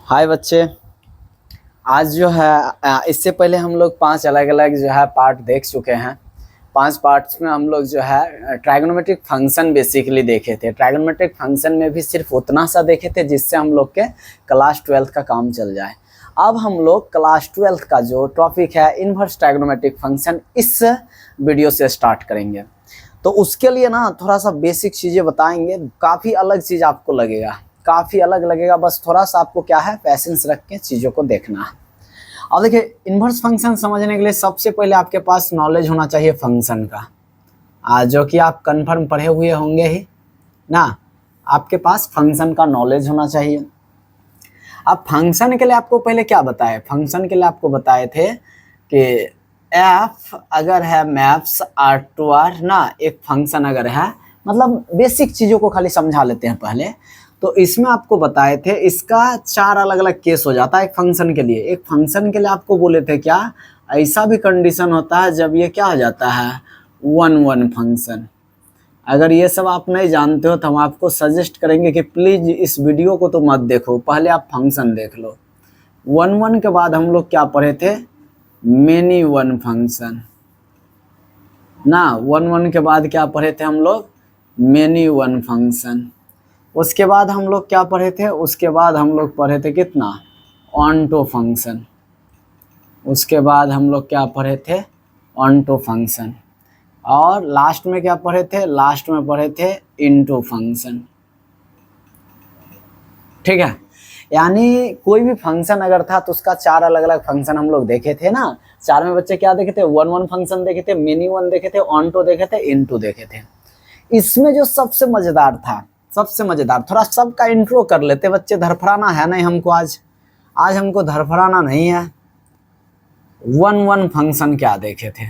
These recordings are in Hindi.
हाय बच्चे। आज जो है इससे पहले हम लोग 5 अलग अलग जो है पार्ट देख चुके हैं। 5 पार्ट्स में हम लोग जो है ट्राइगोनोमेट्रिक फंक्शन बेसिकली देखे थे। ट्राइगोनोमेट्रिक फंक्शन में भी सिर्फ उतना सा देखे थे जिससे हम लोग के क्लास 12 का काम चल जाए। अब हम लोग क्लास 12 का जो टॉपिक है इन्वर्स ट्राइगोनोमेट्रिक फंक्शन इस वीडियो से स्टार्ट करेंगे। तो उसके लिए ना थोड़ा सा बेसिक चीज़ें बताएंगे। काफ़ी अलग चीज़ आपको लगेगा, काफ़ी अलग लगेगा। बस थोड़ा सा आपको क्या है पैसेंस रख के चीज़ों को देखना है। अब देखिए, इन्वर्स फंक्शन समझने के लिए सबसे पहले आपके पास नॉलेज होना चाहिए फंक्शन का, जो कि आप कन्फर्म पढ़े हुए होंगे ही ना। आपके पास फंक्शन का नॉलेज होना चाहिए। अब फंक्शन के लिए आपको पहले क्या बताए, फंक्शन के लिए आपको बताए थे कि एफ अगर है मैप्स आर टू आर ना, एक फंक्शन अगर है, मतलब बेसिक चीज़ों को खाली समझा लेते हैं पहले। तो इसमें आपको बताए थे इसका 4 अलग अलग केस हो जाता है एक फंक्शन के लिए। एक फंक्शन के लिए आपको बोले थे क्या, ऐसा भी कंडीशन होता है जब ये क्या हो जाता है 1-1 फंक्शन। अगर ये सब आप नहीं जानते हो तो हम आपको सजेस्ट करेंगे कि प्लीज़ इस वीडियो को तो मत देखो, पहले आप फंक्शन देख लो। 1-1 के बाद हम लोग क्या पढ़े थे, मेनी वन फंक्शन ना। 1-1 के बाद क्या पढ़े थे हम लोग, मेनी वन फंक्शन। उसके बाद हम लोग क्या पढ़े थे, उसके बाद हम लोग पढ़े थे कितना, ऑनटो फंक्शन। उसके बाद हम लोग क्या पढ़े थे, ऑनटो फंक्शन। और लास्ट में क्या पढ़े थे, लास्ट में पढ़े थे इनटू फंक्शन। ठीक है, यानी कोई भी फंक्शन अगर था तो उसका 4 अलग अलग फंक्शन हम लोग देखे थे ना। 4 में बच्चे क्या देखे थे, 1-1 फंक्शन देखे थे, मिनी वन देखे थे, ऑनटो देखे थे, इनटू देखे थे। इसमें जो सबसे मजेदार था, सबसे मजेदार, थोड़ा सबका इंट्रो कर लेते बच्चे, धरफड़ाना है नहीं हमको आज हमको धरफड़ाना नहीं है। 1-1 फंक्शन क्या देखे थे,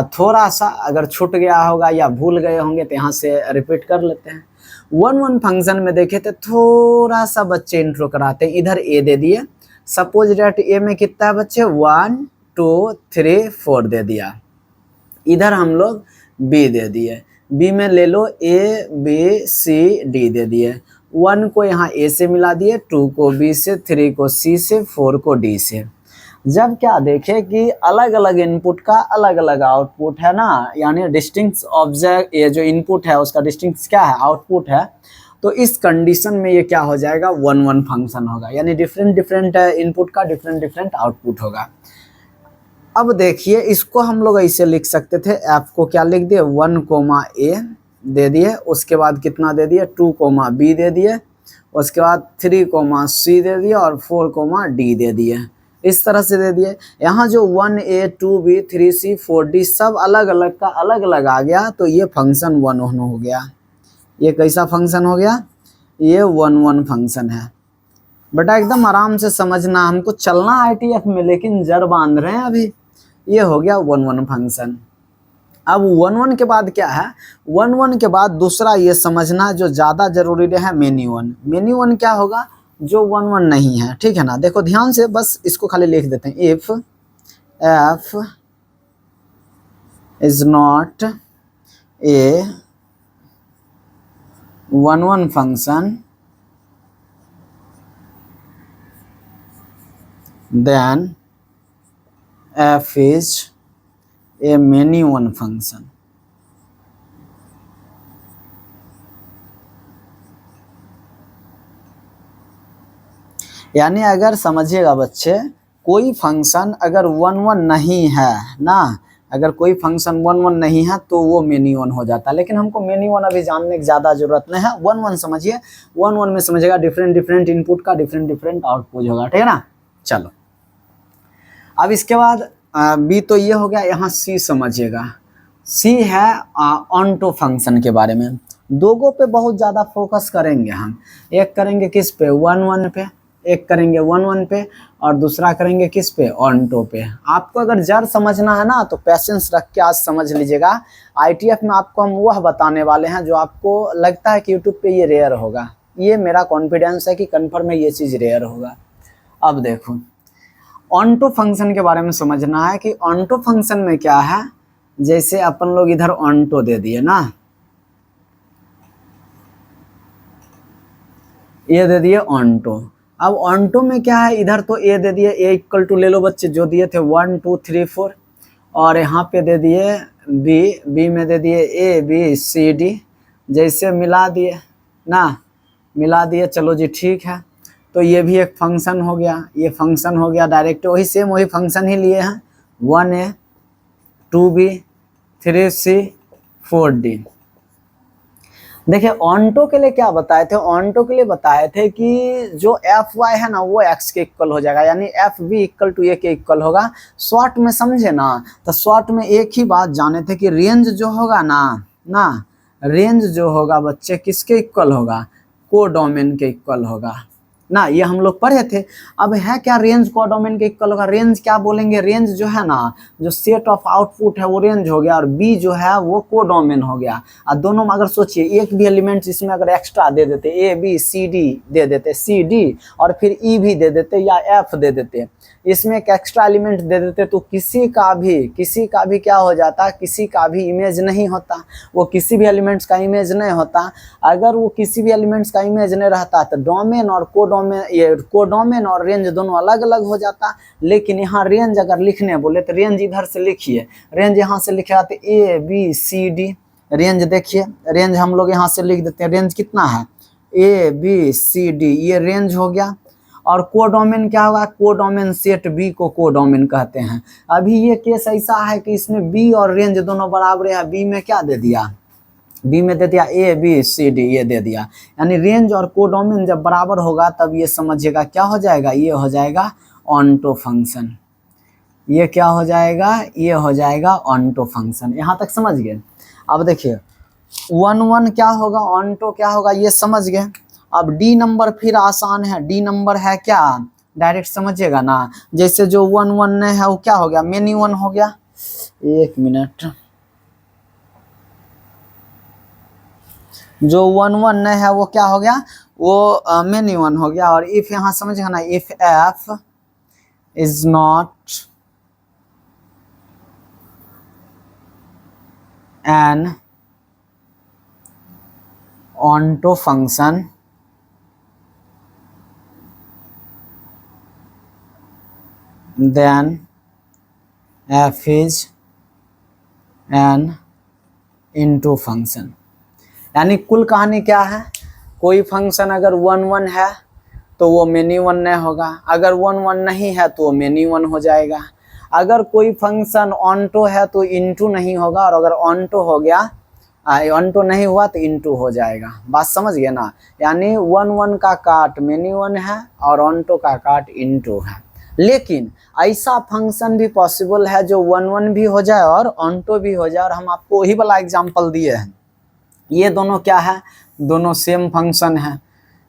थोड़ा सा अगर छूट गया होगा या भूल गए होंगे तो यहाँ से रिपीट कर लेते हैं। 1-1 फंक्शन में देखे थे, थोड़ा सा बच्चे इंट्रो कराते हैं। इधर ए दे दिए, सपोज डेट ए में कितना है बच्चे 1 2 3 4 दे दिया। इधर हम लोग बी दे दिए, बी में ले लो ए बी सी डी दे दिए। 1 को यहाँ ए से मिला दिए, 2 को बी से, 3 को सी से, 4 को डी से। जब क्या देखे कि अलग अलग इनपुट का अलग अलग आउटपुट है ना, यानी डिस्टिंक्ट ऑब्जेक्ट, ये जो इनपुट है उसका डिस्टिंक्ट क्या है, आउटपुट है। तो इस कंडीशन में ये क्या हो जाएगा 1-1 फंक्शन होगा, यानी डिफरेंट डिफरेंट इनपुट का डिफरेंट डिफरेंट आउटपुट होगा। अब देखिए, इसको हम लोग ऐसे लिख सकते थे, एफ को क्या लिख दिए 1, ए दे दिए, उसके बाद कितना दे दिए 2, बी दे दिए, उसके बाद 3, सी दे दिए और 4, डी दे दिए। इस तरह से दे दिए। यहाँ जो 1A 2B 3C 4D सब अलग अलग का अलग अलग आ गया, तो ये फंक्शन 1-1 हो गया। ये कैसा फंक्शन हो गया, ये 1-1 फंक्शन है। बेटा एकदम आराम से समझना, हमको चलना ITF में लेकिन जड़ बांध रहे हैं अभी। ये हो गया 1-1 फंक्शन। अब 1-1 के बाद क्या है, 1-1 के बाद दूसरा ये समझना जो ज़्यादा जरूरी है, मेनी वन। मेनी वन क्या होगा, जो 1-1 नहीं है। ठीक है ना, देखो ध्यान से, बस इसको खाली लिख देते हैं, if F is not a 1-1 function then F is a many one function. यानी अगर समझिएगा बच्चे, कोई फंक्शन अगर 1-1 नहीं है ना, अगर कोई फंक्शन 1-1 नहीं है तो वो मेनी वन हो जाता है। लेकिन हमको मेनी वन अभी जानने की ज़्यादा जरूरत नहीं है। 1-1 समझिए, 1-1 में समझिएगा डिफरेंट डिफरेंट इनपुट का डिफरेंट डिफरेंट आउटपुट होगा। ठीक है ना, चलो अब इसके बाद बी तो ये हो गया। यहाँ सी समझिएगा, सी है ऑनटो फंक्शन के बारे में। दोगों पे बहुत ज़्यादा फोकस करेंगे हम। एक करेंगे किस पे, 1-1 पे, एक करेंगे 1-1 पे, और दूसरा करेंगे किस पे, ऑनटो पे। आपको अगर जड़ समझना है ना तो पैसेंस रख के आज समझ लीजिएगा। ITF में आपको हम वह बताने वाले हैं जो आपको लगता है कि यूट्यूब पे ये रेयर होगा। ये मेरा कॉन्फिडेंस है कि कन्फर्म है ये चीज़ रेयर होगा। अब देखो, ऑनटो फंक्शन के बारे में समझना है कि ऑनटो फंक्शन में क्या है। जैसे अपन लोग इधर ऑनटो दे दिए ना, ये दे दिए ऑनटो, अब ऑन्टो में क्या है, इधर तो ए दे दिए, ए इक्वल टू ले लो बच्चे जो दिए थे 1 2 3 4, और यहाँ पे दे दिए बी, बी में दे दिए ए बी सी डी, जैसे मिला दिए ना, मिला दिए, चलो जी ठीक है। तो ये भी एक फंक्शन हो गया, ये फंक्शन हो गया डायरेक्ट, वही सेम वही फंक्शन ही लिए हैं, 1a 2b 3c 4d। देखिए ऑन्टो के लिए क्या बताए थे, ऑन्टो के लिए बताए थे कि जो एफ वाई है ना वो एक्स के इक्वल हो जाएगा, यानी एफ बी इक्वल टू ए के इक्वल होगा। शॉर्ट में समझे ना, तो शॉर्ट में एक ही बात जाने थे कि रेंज जो होगा ना रेंज जो होगा बच्चे किसके इक्वल होगा, कोडोमेन के इक्वल होगा ना, ये हम लोग पढ़े थे। अब है क्या रेंज कोडोमेन के इक्वल होगा, रेंज क्या बोलेंगे, रेंज जो है ना, जो सेट ऑफ आउटपुट है वो रेंज हो गया, और बी जो है वो कोडोमेन हो गया। और दोनों में अगर सोचिए एक भी एलिमेंट इसमें अगर एक्स्ट्रा दे देते, ए बी सी डी दे देते, सी डी और फिर ई भी दे देते या एफ दे देते, इसमें एक एक्स्ट्रा एलिमेंट दे देते, तो किसी का भी क्या हो जाता, किसी का भी इमेज नहीं होता, वो किसी भी एलिमेंट्स का इमेज नहीं होता। अगर वो किसी भी एलिमेंट्स का इमेज नहीं रहता तो डोमेन और कोडोमेन और रेंज दोनों अलग अलग हो जाता। लेकिन यहाँ रेंज अगर लिखने बोले तो रेंज इधर से लिखिए, रेंज यहाँ से लिखे तो A B C D, range देखिए, रेंज हम लोग यहाँ से लिख देते हैं, रेंज कितना है ए बी सी डी, ये रेंज हो गया। और कोडोमेन क्या होगा, कोडोमेन सेट बी को कोडोमेन कहते हैं। अभी ये केस ऐसा है कि इसमें बी और रेंज दोनों बराबर है, बी में क्या दे दिया, बी में दे दिया ए बी सी डी, ये दे दिया, यानी रेंज और कोडोमेन जब बराबर होगा तब ये समझिएगा क्या हो जाएगा, ये हो जाएगा ऑन्टो फंक्शन। ये क्या हो जाएगा, ये हो जाएगा ऑन्टो फंक्शन। यहाँ तक समझ गए। अब देखिए 1 1 क्या होगा, ऑन्टो क्या होगा, ये समझ गए। अब डी नंबर फिर आसान है, डी नंबर है क्या, डायरेक्ट समझिएगा ना, जैसे जो 1 1 है वो क्या हो गया, मेनी 1 हो गया। एक मिनट, जो 1 1 है वो क्या हो गया, वो मेनी 1 हो गया। और इफ यहाँ समझिएगा ना, if F is not an onto function then f is an into function. यानी कुल कहानी क्या है, कोई फंक्शन अगर 1 1 है तो वो मेनी 1 नहीं होगा, अगर 1 1 नहीं है तो वो मेनी 1 हो जाएगा। अगर कोई फंक्शन ऑन्टो है तो इंटू नहीं होगा, और अगर ऑन्टो हो गया, ऑन्टो नहीं हुआ तो इंटू हो जाएगा। बात समझ गए ना, यानी 1 1 का काट मेनी 1 है और ऑन्टो का काट इंटू है। लेकिन ऐसा फंक्शन भी पॉसिबल है जो 1 1 भी हो जाए और ऑन्टो भी हो जाए, और हम आपको वही वाला एग्जांपल दिए हैं। ये दोनों क्या है, दोनों सेम फंक्शन है।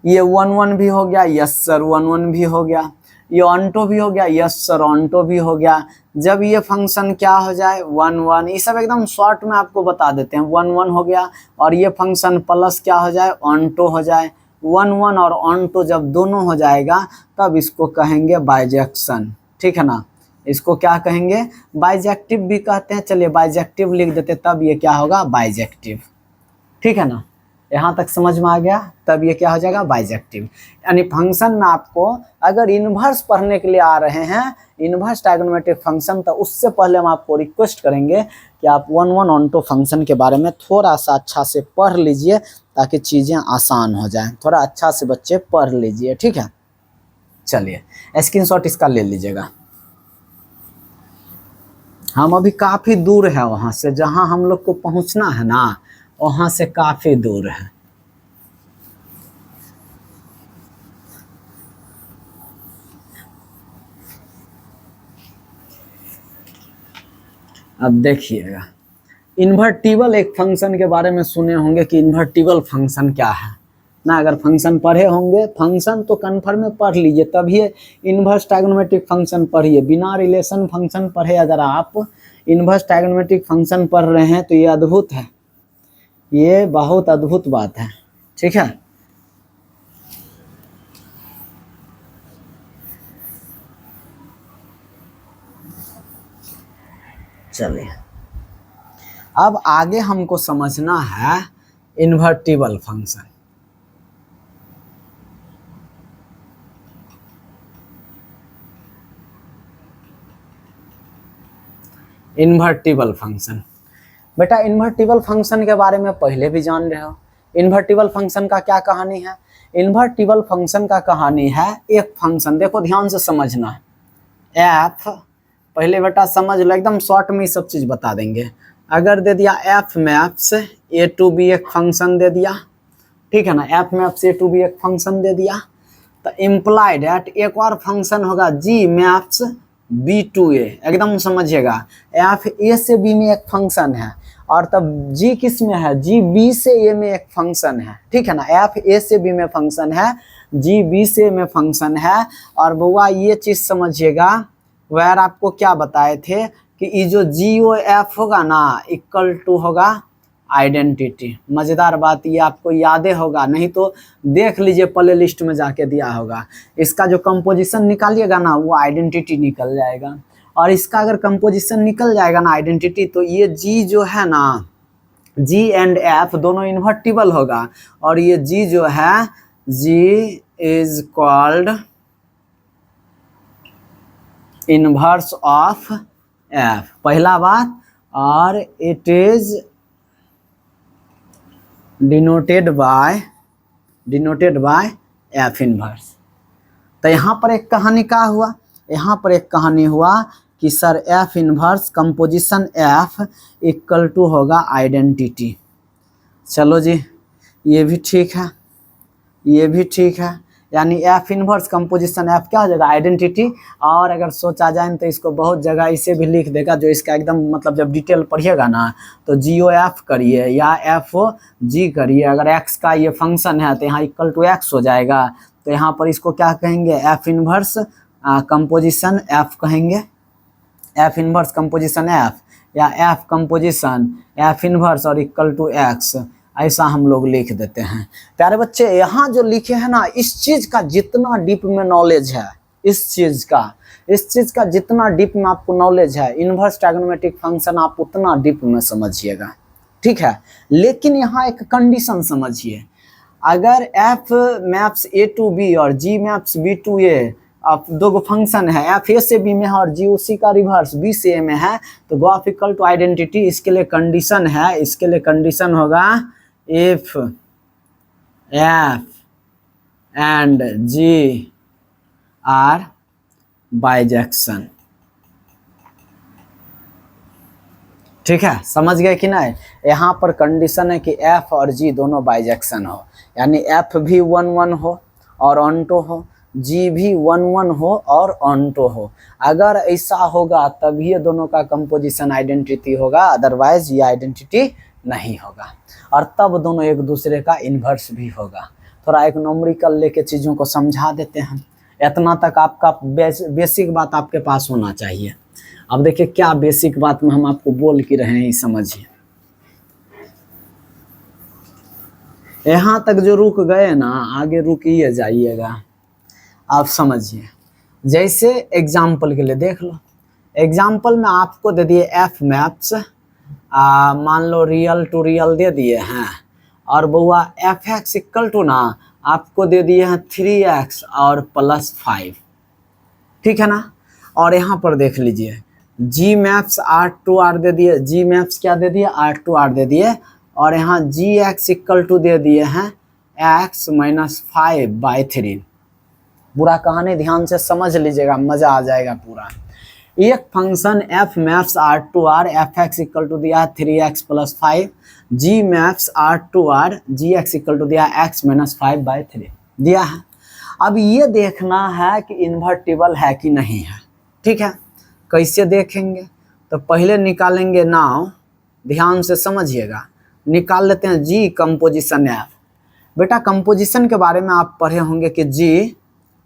ये 1 1 भी हो गया, यस सर 1 1 भी हो गया, ये ऑन्टो भी हो गया, यस सर ऑन्टो भी हो गया। जब ये फंक्शन क्या हो जाए 1 1, ये सब एकदम शॉर्ट में आपको बता देते हैं, 1 1 हो गया और ये फंक्शन प्लस क्या हो जाए, ऑन्टो हो जाए। 1 1 और ऑन्टो जब दोनों हो जाएगा तब इसको कहेंगे बाइजेक्शन, ठीक है ना, इसको क्या कहेंगे, बाइजेक्टिव भी कहते हैं। चलिए बाइजेक्टिव लिख देते, तब ये क्या होगा, बाइजेक्टिव, ठीक है ना, यहाँ तक समझ में आ गया। तब ये क्या हो जाएगा, बाइजेक्टिव। यानी फंक्शन में आपको अगर इन्वर्स पढ़ने के लिए आ रहे हैं, इन्वर्स ट्रायगोनोमेट्रिक फंक्शन, तो उससे पहले हम आपको रिक्वेस्ट करेंगे कि आप 1 1 ऑन्टो फंक्शन के बारे में थोड़ा सा अच्छा से पढ़ लीजिए, ताकि चीज़ें आसान हो जाएं। थोड़ा अच्छा से बच्चे पढ़ लीजिए, ठीक है। चलिए स्क्रीनशॉट इसका ले लीजिएगा। हम अभी काफ़ी दूर है वहाँ से, जहाँ हम लोग को पहुँचना है ना, वहाँ से काफ़ी दूर है। अब देखिएगा, इन्वर्टिबल एक फंक्शन के बारे में सुने होंगे कि इन्वर्टिबल फंक्शन क्या है ना। अगर फंक्शन पढ़े होंगे, फंक्शन तो कन्फर्म में पढ़ लीजिए, तभी इन्वर्स ट्रायगोनोमेट्रिक फंक्शन पढ़िए। बिना रिलेशन फंक्शन पढ़े अगर आप इन्वर्स ट्रायगोनोमेट्रिक फंक्शन पढ़ रहे हैं तो ये अद्भुत है, ये बहुत अद्भुत बात है, ठीक है। चलिए अब आगे हमको समझना है इन्वर्टिबल फंक्शन। Invertible function. बेटा इन्वर्टिबल फंक्शन के बारे में पहले भी जान रहे हो। इन्वर्टिबल फंक्शन का क्या कहानी है? इन्वर्टिबल फंक्शन का कहानी है एक फंक्शन, देखो ध्यान से समझना है। एफ, पहले बेटा समझ लो, एकदम शॉर्ट में ही सब चीज बता देंगे। अगर दे दिया F maps A to B एक फंक्शन दे दिया, ठीक है ना, F maps A to B एक फंक्शन दे दिया, तो इम्प्लाइड एट एक और फंक्शन होगा G maps B to A. एकदम समझिएगा, एफ ए से बी में एक फंक्शन है और तब जी किस में है, जी बी से ए में एक फंक्शन है, ठीक है ना। एफ ए से बी में फंक्शन है, जी बी से ए में फंक्शन है। और बउआ ये चीज समझिएगा, वह आपको क्या बताए थे कि ये जो जी ओ एफ होगा ना इक्वल टू होगा आइडेंटिटी। मजेदार बात ये आपको यादें होगा, नहीं तो देख लीजिए प्ले लिस्ट में जाके दिया होगा। इसका जो कंपोजिशन निकालिएगा ना वो आइडेंटिटी निकल जाएगा, और इसका अगर कंपोजिशन निकल जाएगा ना आइडेंटिटी, तो ये जी जो है ना, जी एंड एफ दोनों इन्वर्टिबल होगा। और ये जी जो है, G is called inverse of F, पहला बात। और it is denoted by F inverse. तो यहाँ पर एक कहानी का हुआ, यहाँ पर एक कहानी हुआ कि sir F inverse composition F equal to होगा आइडेंटिटी। चलो जी, ये भी ठीक है, ये भी ठीक है, यानी एफ इनवर्स कंपोजिशन एफ क्या हो जाएगा आइडेंटिटी। और अगर सोचा जाए तो इसको बहुत जगह इसे भी लिख देगा, जो इसका एकदम मतलब जब डिटेल पढ़िएगा ना तो जी ओ एफ करिए या एफ ओ जी करिए। अगर एक्स का ये फंक्शन है तो यहाँ इक्वल टू एक्स हो जाएगा, तो यहाँ पर इसको क्या कहेंगे, एफ इनवर्स कंपोजिशन एफ कहेंगे, एफ इनवर्स कंपोजिशन एफ या एफ कंपोजिशन एफ इनवर्स और इक्वल टू एक्स, ऐसा हम लोग लिख देते हैं। प्यारे बच्चे यहाँ जो लिखे हैं ना, इस चीज का जितना डीप में नॉलेज है, इस चीज का जितना डीप में आपको नॉलेज है, इन्वर्स ट्रायगोनोमेट्रिक फंक्शन आप उतना डीप में समझिएगा, ठीक है। लेकिन यहाँ एक कंडीशन समझिए, अगर F maps A to B और G maps B to A, अब दो फंक्शन है, एफ ए से बी में है और जी उसी का रिवर्स बी से ए में है, तो G of equal to identity. इसके लिए कंडीशन है, इसके लिए कंडीशन होगा if F and G are bijection, ठीक है, समझ गए कि नहीं। यहाँ पर कंडीशन है कि एफ और जी दोनों बाइजेक्शन हो, यानी एफ भी 1 1 हो और ऑन्टो हो, जी भी 1 1 हो और ऑन्टो हो। अगर ऐसा होगा तभी ये दोनों का कंपोजिशन आइडेंटिटी होगा, अदरवाइज ये आइडेंटिटी नहीं होगा। और तब दोनों एक दूसरे का इन्वर्स भी होगा। थोड़ा एक न्यूमेरिकल लेके चीज़ों को समझा देते हैं, इतना तक आपका बेसिक बात आपके पास होना चाहिए। अब देखिए क्या बेसिक बात में हम आपको बोल के रहे हैं, समझिए। यहाँ तक जो रुक गए ना, आगे रुकिए जाइएगा। आप समझिए, जैसे एग्जाम्पल के लिए देख लो, एग्जाम्पल में आपको दे दिए एफ मैप्स, मान लो रियल टू रियल दे दिए हैं, और बउआ एफ एक्स इक्वल टू ना आपको दे दिए हैं 3x और +5, ठीक है ना। और यहाँ पर देख लीजिए जी मैप्स R2R दे दिए, जी मैप्स क्या दे दिए, R2R दे दिए, और यहाँ जी एक्स इक्वल टू दे दिए हैं x - 5/3। पूरा कहानी ध्यान से समझ लीजिएगा, मजा आ जाएगा पूरा। एक function F maps R2R, F X equal to दिया 3x + 5, G maps R2R, G X equal to दिया x - 5/3 दिया है। अब ये देखना है कि इन्वर्टिबल है कि नहीं है, ठीक है। कैसे देखेंगे, तो पहले निकालेंगे नाउ, ध्यान से समझिएगा, निकाल लेते हैं जी कंपोजिशन एफ। बेटा कंपोजिशन के बारे में आप पढ़े होंगे कि जी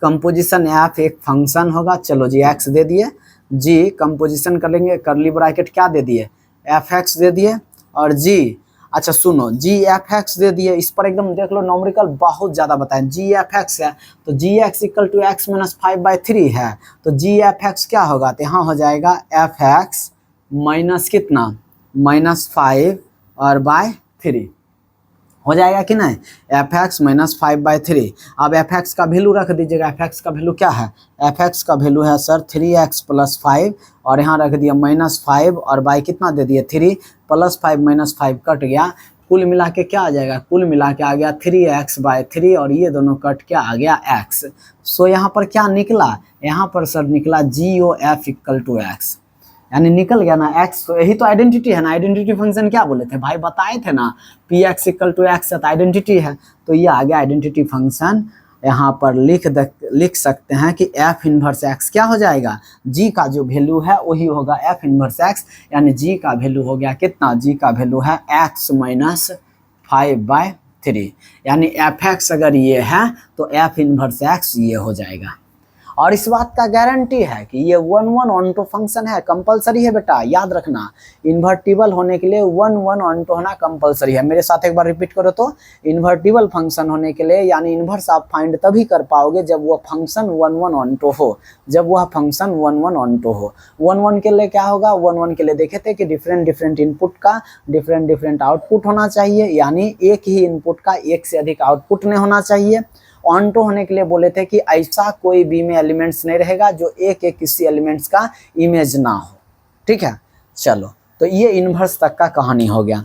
कंपोजिशन एफ एक फंक्शन होगा। चलो जी एक्स दे दिए, जी कंपोजिशन कर लेंगे, करली ब्रैकेट क्या दे दिए, एफ एक्स दे दिए, और जी, अच्छा सुनो, जी एफ एक्स दे दिए। इस पर एकदम देख लो न्यूमेरिकल बहुत ज़्यादा बताएं। जी एफ एक्स है तो जी एक्स इक्वल टू x - 5/3 है, तो जी एफ एक्स क्या होगा, तो यहाँ हो जाएगा एफ एक्स माइनस कितना, -5 और 3 हो जाएगा कि नहीं, एफ एक्स माइनस 5/3। अब एफ एक्स का वैल्यू रख दीजिएगा, एफ एक्स का वैल्यू क्या है, एफ एक्स का वैल्यू है सर 3x + 5 और यहाँ रख दिया -5 और बाई कितना दे दिए 3 + 5 - 5 कट गया, कुल मिला के क्या आ जाएगा, कुल मिला के आ गया 3x/3 और ये दोनों कट के आ गया x। सो यहाँ पर क्या निकला, यहाँ पर सर निकला GOF = x, यानी निकल गया ना x। तो यही तो आइडेंटिटी है ना, आइडेंटिटी फंक्शन क्या बोले थे भाई, बताए थे ना Px = x है तो आइडेंटिटी है, तो ये आ गया आइडेंटिटी फंक्शन। यहाँ पर लिख सकते हैं कि f इनवर्स x क्या हो जाएगा, g का जो वैल्यू है वही होगा f इनवर्स x, यानी g का वैल्यू हो गया कितना, g का वैल्यू है x - 5/3, यानी fx अगर ये है तो f इनवर्स x ये हो जाएगा। और इस बात का गारंटी है कि ये 1 ऑन टू फंक्शन है, कंपलसरी है बेटा, याद रखना इन्वर्टिबल होने के लिए 1 ऑन टू होना कंपलसरी है। मेरे साथ एक बार रिपीट करो तो, इन्वर्टिबल फंक्शन होने के लिए यानी इन्वर्स आप फाइंड तभी कर पाओगे जब वह फंक्शन 1 ऑन टू हो, जब वह फंक्शन 1 ऑन टू हो। 1 के लिए क्या होगा, 1 के लिए देखे थे कि डिफरेंट इनपुट का डिफरेंट आउटपुट होना चाहिए, यानी एक ही इनपुट का एक से अधिक आउटपुट नहीं होना चाहिए। ऑन टू होने के लिए बोले थे कि ऐसा कोई बी में एलिमेंट्स नहीं रहेगा जो एक किसी एलिमेंट्स का इमेज ना हो, ठीक है। चलो तो ये इन्वर्स तक का कहानी हो गया।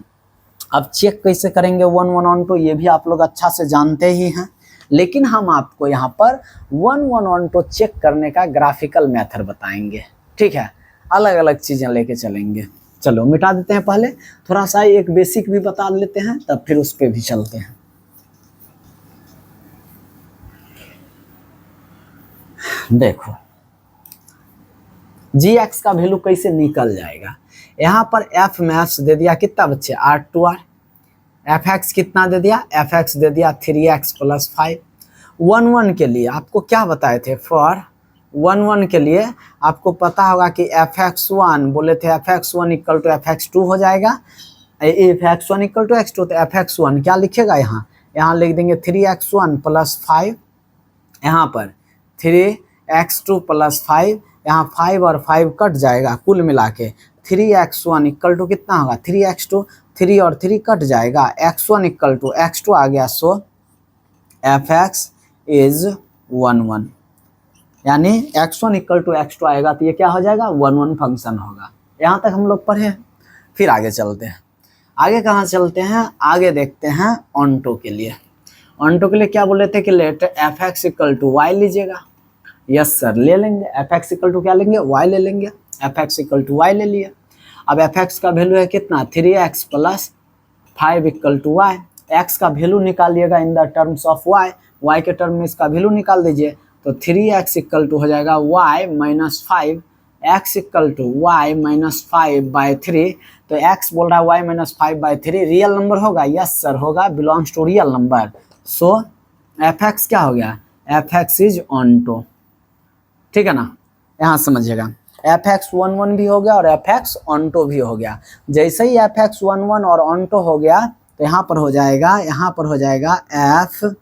अब चेक कैसे करेंगे 1 ऑन टू, ये भी आप लोग अच्छा से जानते ही हैं, लेकिन हम आपको यहाँ पर 1 ऑन टू चेक करने का ग्राफिकल मेथड बताएंगे, ठीक है, अलग अलग चीज़ें लेके चलेंगे। चलो मिटा देते हैं, पहले थोड़ा सा एक बेसिक भी बता लेते हैं, तब फिर उस पर भी चलते हैं। देखो gx का वैल्यू कैसे निकल जाएगा, यहाँ पर f में f दे दिया कितना बच्चे R2R, fx कितना दे दिया, fx दे दिया 3x + 5। 1 के लिए आपको क्या बताए थे, फॉर 1 के लिए आपको पता होगा कि fx1 बोले थे fx1 = fx2 हो जाएगा, fx1 = x2 तो fx1 क्या लिखेगा, यहाँ लिख देंगे 3x1 + 5, यहाँ पर 3x2 + 5, यहाँ 5 और 5 कट जाएगा, कुल मिला के 3x1 = कितना होगा 3x2, 3 और 3 कट जाएगा, x1 = x2 आ गया। सो fx इज 1 यानी x1 = x2 आएगा तो ये क्या हो जाएगा 1 फंक्शन होगा। यहाँ तक हम लोग पढ़े, फिर आगे चलते हैं। आगे कहाँ चलते हैं, आगे देखते हैं ऑन टू के लिए। ऑन टू के लिए क्या बोले थे कि लेट fx = y लीजिएगा, यस सर ले लेंगे, fx = क्या लेंगे y ले लेंगे, fx = y ले लिए। अब fx का वैल्यू है कितना 3x + 5 = y, x का वैल्यू निकालिएगा in the terms of y के टर्म में इसका वैल्यू निकाल दीजिए, तो 3x = हो जाएगा y - 5, x = y - 5/3, तो x बोल रहा है y - 5/3 रियल नंबर होगा, यस सर होगा, belongs to real number. So fx क्या हो गया, fx इज ऑन टू, ठीक है ना, यहाँ समझिएगा fx 1 भी हो गया और fx ऑन टू भी हो गया। जैसे ही fx 1 और ऑन टू हो गया तो यहाँ पर हो जाएगा f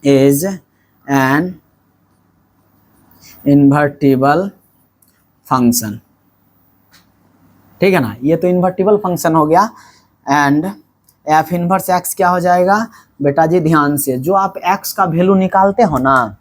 is an invertible function, ठीक है ना, ये तो इन्वर्टिबल फंक्शन हो गया। एंड f इनवर्स x क्या हो जाएगा बेटा जी, ध्यान से, जो आप x का वैल्यू निकालते हो ना,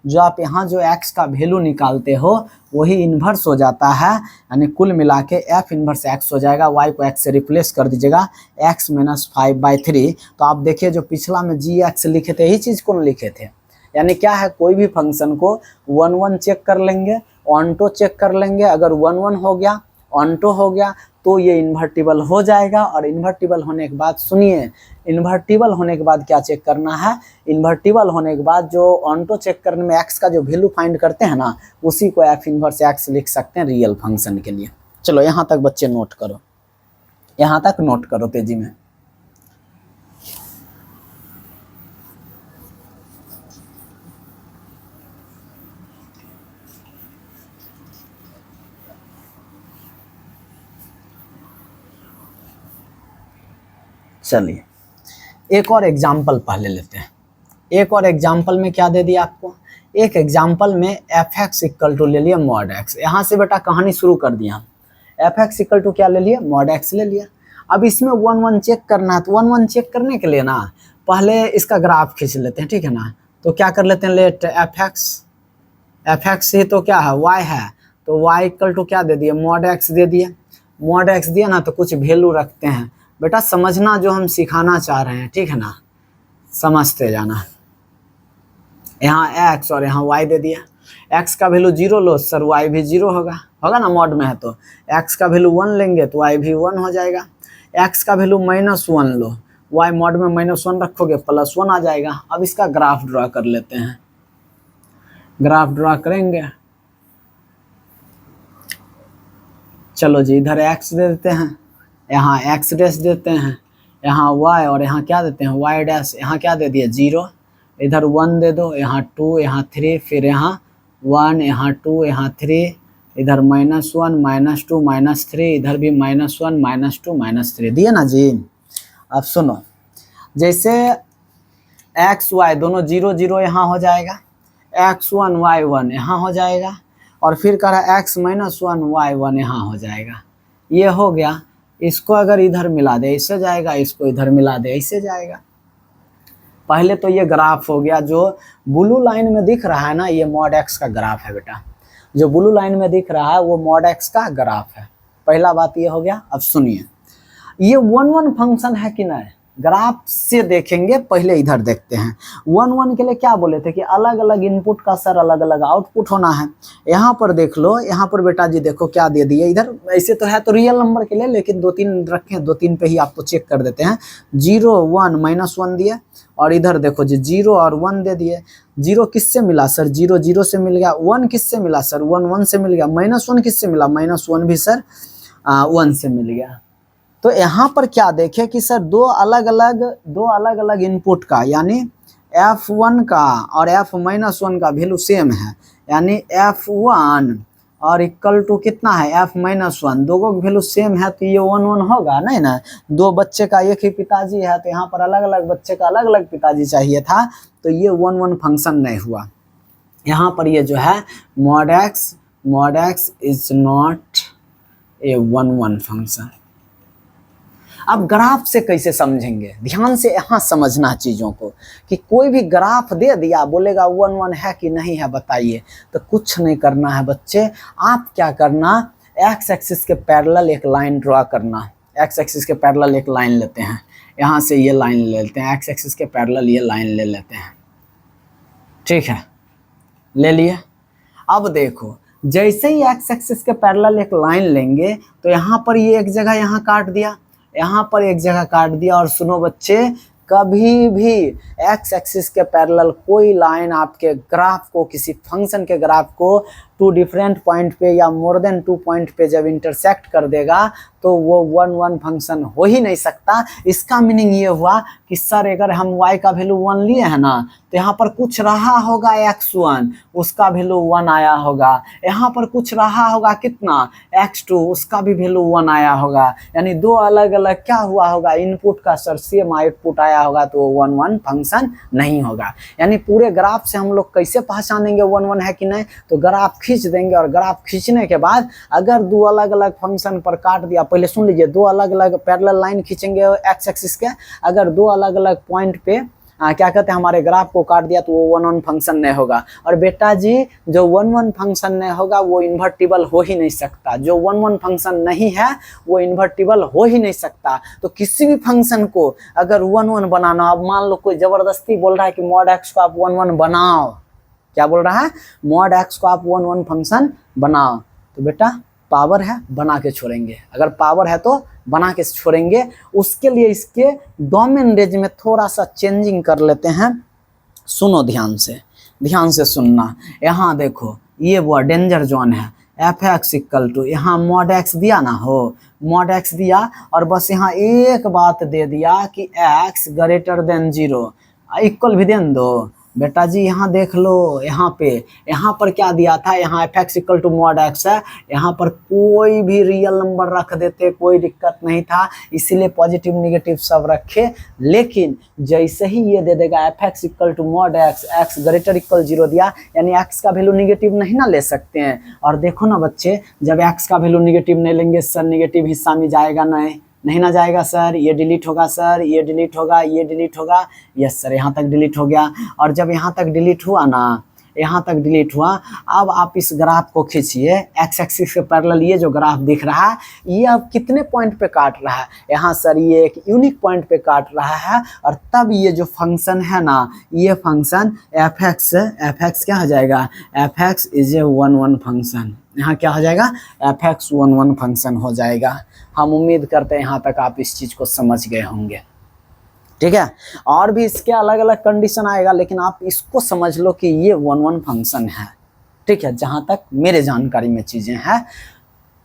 जो आप यहाँ जो x का वैल्यू निकालते हो वही इन्वर्स हो जाता है, यानी कुल मिला के f इनवर्स x हो जाएगा। y को x से रिप्लेस कर दीजिएगा, x - 5/3। तो आप देखिए जो पिछला में gx लिखे थे यही चीज़ को लिखे थे, यानी क्या है, कोई भी फंक्शन को 1 चेक कर लेंगे, ऑन टू चेक कर लेंगे, अगर 1 हो गया ऑन टू हो गया तो ये इन्वर्टिबल हो जाएगा। और इन्वर्टिबल होने के बाद सुनिए, इन्वर्टिबल होने के बाद क्या चेक करना है, इन्वर्टिबल होने के बाद जो ऑन टू चेक करने में x का जो वैल्यू फाइंड करते हैं ना, उसी को f इनवर्स x लिख सकते हैं रियल फंक्शन के लिए। चलो यहाँ तक बच्चे नोट करो, यहाँ तक नोट करो तेजी में। चलिए एक और एग्जाम्पल पहले लेते हैं। एक और एग्जाम्पल में क्या दे दिया आपको, एक एग्जाम्पल में fx = ले लिया mod x। यहाँ से बेटा कहानी शुरू कर दिया, fx = क्या ले लिया mod x ले लिया। अब इसमें 1 1 चेक करना है, तो 1 1 चेक करने के लिए ना पहले इसका ग्राफ खींच लेते हैं, ठीक है ना। तो क्या कर लेते हैं, लेट एफ एक्स ही तो क्या है, y है, तो y इक्वल टू क्या दे दिए, मॉड x दे दिए। मॉड x दिया ना तो कुछ वैल्यू रखते हैं। बेटा समझना जो हम सिखाना चाह रहे हैं, ठीक है ना, समझते जाना। यहाँ x और यहाँ y दे दिया। x का वैल्यू 0 लो सर, y भी 0 होगा ना, मॉड में है तो। x का वैल्यू 1 लेंगे तो y भी 1 हो जाएगा। x का वैल्यू -1 लो, y मॉड में -1 रखोगे +1 आ जाएगा। अब इसका ग्राफ ड्रा कर लेते हैं। ग्राफ ड्रा करेंगे, चलो जी, इधर x दे देते हैं, यहाँ x डैश देते हैं, यहाँ y और यहाँ क्या देते हैं, y डैश। यहाँ क्या दे दिया, 0, इधर 1 दे दो, यहाँ 2, यहाँ 3, फिर यहाँ 1, यहाँ 2, यहाँ 3, इधर -1 -2 -3, इधर भी -1 -2 -3 दिए ना जी। अब सुनो, जैसे x y दोनों 0 0 यहाँ हो जाएगा, x1 y1 यहाँ हो जाएगा, और फिर कह रहा है x -1 y1 यहाँ हो जाएगा। ये हो गया। इसको अगर इधर मिला दे ऐसे जाएगा, इसको इधर मिला दे ऐसे जाएगा। पहले तो ये ग्राफ हो गया, जो ब्लू लाइन में दिख रहा है ना, ये मॉड x का ग्राफ है बेटा। जो ब्लू लाइन में दिख रहा है वो मॉड x का ग्राफ है। पहला बात ये हो गया। अब सुनिए, ये 1 1 फंक्शन है कि नहीं, ग्राफ से देखेंगे। पहले इधर देखते हैं। 1 1 के लिए क्या बोले थे कि अलग अलग इनपुट का सर अलग अलग आउटपुट होना है। यहाँ पर देख लो, यहाँ पर बेटा जी देखो क्या दे दिए। इधर ऐसे तो है तो रियल नंबर के लिए, लेकिन 2 3 रखे, 2 3 पे ही आपको चेक कर देते हैं। 0 1 -1 दिए, और इधर देखो जी 0 और 1 दे दिए। 0 किससे मिला सर, 0 0 से मिल गया। 1 किससे मिला सर, 1 1 से मिल गया। -1 किससे मिला, -1 भी सर 1 से मिल गया। तो यहाँ पर क्या देखें कि सर दो अलग अलग इनपुट का, यानी F1 का और F-1 का वैल्यू सेम है, यानी F1 और इक्वल टू कितना है, F-1, दोनों का वैल्यू सेम है, तो ये 1 1 होगा नहीं ना। दो बच्चे का एक ही पिताजी है, तो यहाँ पर अलग अलग बच्चे का अलग अलग पिताजी चाहिए था, तो ये 1 1 फंक्शन नहीं हुआ। यहाँ पर ये जो है mod x is not a 1 1 function. अब ग्राफ से कैसे समझेंगे, ध्यान से यहाँ समझना चीज़ों को, कि कोई भी ग्राफ दे दिया, बोलेगा 1 1 है कि नहीं है बताइए, तो कुछ नहीं करना है बच्चे। आप क्या करना, एक्स एक्सिस के पैरेलल एक लाइन ड्रा करना। एक्स एक्सिस के पैरेलल एक लाइन लेते हैं, यहाँ से ये लाइन ले लेते हैं, एक्स एक्सिस के पैरेलल ये लाइन ले लेते हैं, ठीक है, ले लिए। अब देखो, जैसे ही एक्स एक्सिस के पैरेलल एक लाइन लेंगे, तो यहाँ पर ये एक जगह यहाँ काट दिया, यहाँ पर एक जगह काट दिया। और सुनो बच्चे, कभी भी एक्स एक्सिस के पैरेलल कोई लाइन आपके ग्राफ को, किसी फंक्शन के ग्राफ को 2 डिफरेंट पॉइंट पे या मोर देन 2 पॉइंट पे जब इंटरसेक्ट कर देगा, तो वो 1 1 फंक्शन हो ही नहीं सकता। इसका मीनिंग ये हुआ कि सर अगर हम y का वैल्यू 1 लिए हैं ना, तो यहाँ पर कुछ रहा होगा x1, उसका वैल्यू 1 आया होगा। यहाँ पर कुछ रहा होगा कितना, x2, उसका भी वैल्यू 1 आया होगा। यानी दो अलग अलग क्या हुआ होगा, इनपुट का सर सेम आउटपुट आया होगा, तो 1 1 फंक्शन नहीं होगा। यानी पूरे ग्राफ से हम लोग कैसे पहचानेंगे 1 1 है कि नहीं, तो ग्राफ खींच देंगे, और ग्राफ खींचने के बाद अगर दो अलग अलग फंक्शन पर काट दिया, पहले सुन लीजिए, दो अलग अलग पैरेलल लाइन खींचेंगे एक्स एक्सिस के, अगर दो अलग अलग पॉइंट पे क्या कहते हैं हमारे ग्राफ को काट दिया, तो वो 1 1 फंक्शन नहीं होगा। और बेटा जी, जो 1 1 फंक्शन नहीं होगा वो इन्वर्टिबल हो ही नहीं सकता। जो 1 1 फंक्शन नहीं है वो इन्वर्टिबल हो ही नहीं सकता। तो किसी भी फंक्शन को अगर 1 1 बनाना, अब मान लो कोई जबरदस्ती बोल रहा है कि मॉड एक्स को आप 1 1 बनाओ, क्या बोल रहा है, मॉड एक्स को आप 1 1 फंक्शन बनाओ, तो बेटा पावर है बना के छोड़ेंगे। अगर पावर है तो बना के छोड़ेंगे। उसके लिए इसके डोमेन रेंज में थोड़ा सा चेंजिंग कर लेते हैं। सुनो ध्यान से सुनना। यहाँ देखो, ये वो डेंजर जोन है, एफ एक्स इक्वल टू, यहाँ मॉड एक्स दिया ना हो, मॉड एक्स दिया, और बस यहाँ एक बात दे दिया कि एक्स ग्रेटर देन 0, इक्वल भी देन दो। बेटा जी यहाँ देख लो, यहाँ पर क्या दिया था, यहाँ F X equal to mod X है, यहाँ पर कोई भी रियल नंबर रख देते, कोई दिक्कत नहीं था, इसीलिए पॉजिटिव निगेटिव सब रखे। लेकिन जैसे ही ये दे देगा F X equal to mod X, X greater equal 0 दिया, यानी एक्स का वैल्यू निगेटिव नहीं ना ले सकते हैं। और देखो ना बच्चे, जब एक्स का वैल्यू निगेटिव नहीं लेंगे सर, निगेटिव हिस्सा में जाएगा नहीं, नहीं ना जाएगा सर, ये डिलीट होगा सर, ये डिलीट होगा, ये डिलीट होगा, यस सर यहाँ तक डिलीट हो गया। और जब यहाँ तक डिलीट हुआ ना, यहाँ तक डिलीट हुआ, अब आप इस ग्राफ को खींचिए एक्स एक्सिस के पैरेलल। ये जो ग्राफ दिख रहा है ये अब कितने पॉइंट पे काट रहा है, यहाँ सर ये एक यूनिक पॉइंट पे काट रहा है। और तब ये जो फंक्शन है ना, ये फंक्शन एफ एक्स क्या हो जाएगा, F x is a 1 1 function. यहाँ क्या हो जाएगा, एफ एक्स 1 1 फंक्शन हो जाएगा। हम उम्मीद करते हैं यहाँ तक आप इस चीज़ को समझ गए होंगे, ठीक है। और भी इसके अलग अलग कंडीशन आएगा, लेकिन आप इसको समझ लो कि ये 1 1 फंक्शन है, ठीक है। जहाँ तक मेरे जानकारी में चीज़ें हैं,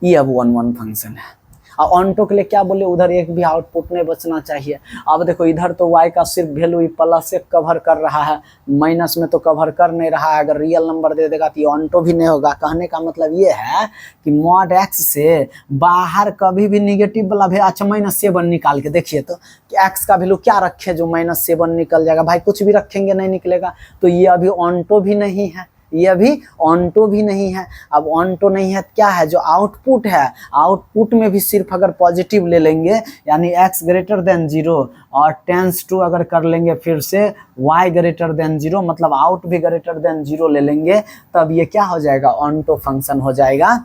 ये अब 1 1 फंक्शन है। और ऑनटो के लिए क्या बोले, उधर एक भी आउटपुट नहीं बचना चाहिए। अब देखो इधर तो y का सिर्फ वैल्यू ही प्लस से कवर कर रहा है, माइनस में तो कवर कर नहीं रहा है। अगर रियल नंबर दे देगा तो ये ऑनटो भी नहीं होगा। कहने का मतलब ये है कि मॉड x से बाहर कभी भी निगेटिव वाला भी, अच्छा -7 निकाल के देखिए तो कि x का वैल्यू क्या रखे जो -7 निकल जाएगा। भाई कुछ भी रखेंगे नहीं निकलेगा, तो ये अभी ऑनटो भी नहीं है, ये अभी ऑनटो भी नहीं है। अब ऑनटो नहीं है क्या है, जो आउटपुट है, आउटपुट में भी सिर्फ अगर पॉजिटिव ले लेंगे, यानी x ग्रेटर देन 0 और टेंस टू अगर कर लेंगे फिर से y ग्रेटर देन 0, मतलब आउट भी ग्रेटर देन 0 ले लेंगे, तब ये क्या हो जाएगा, ऑनटो फंक्शन हो जाएगा।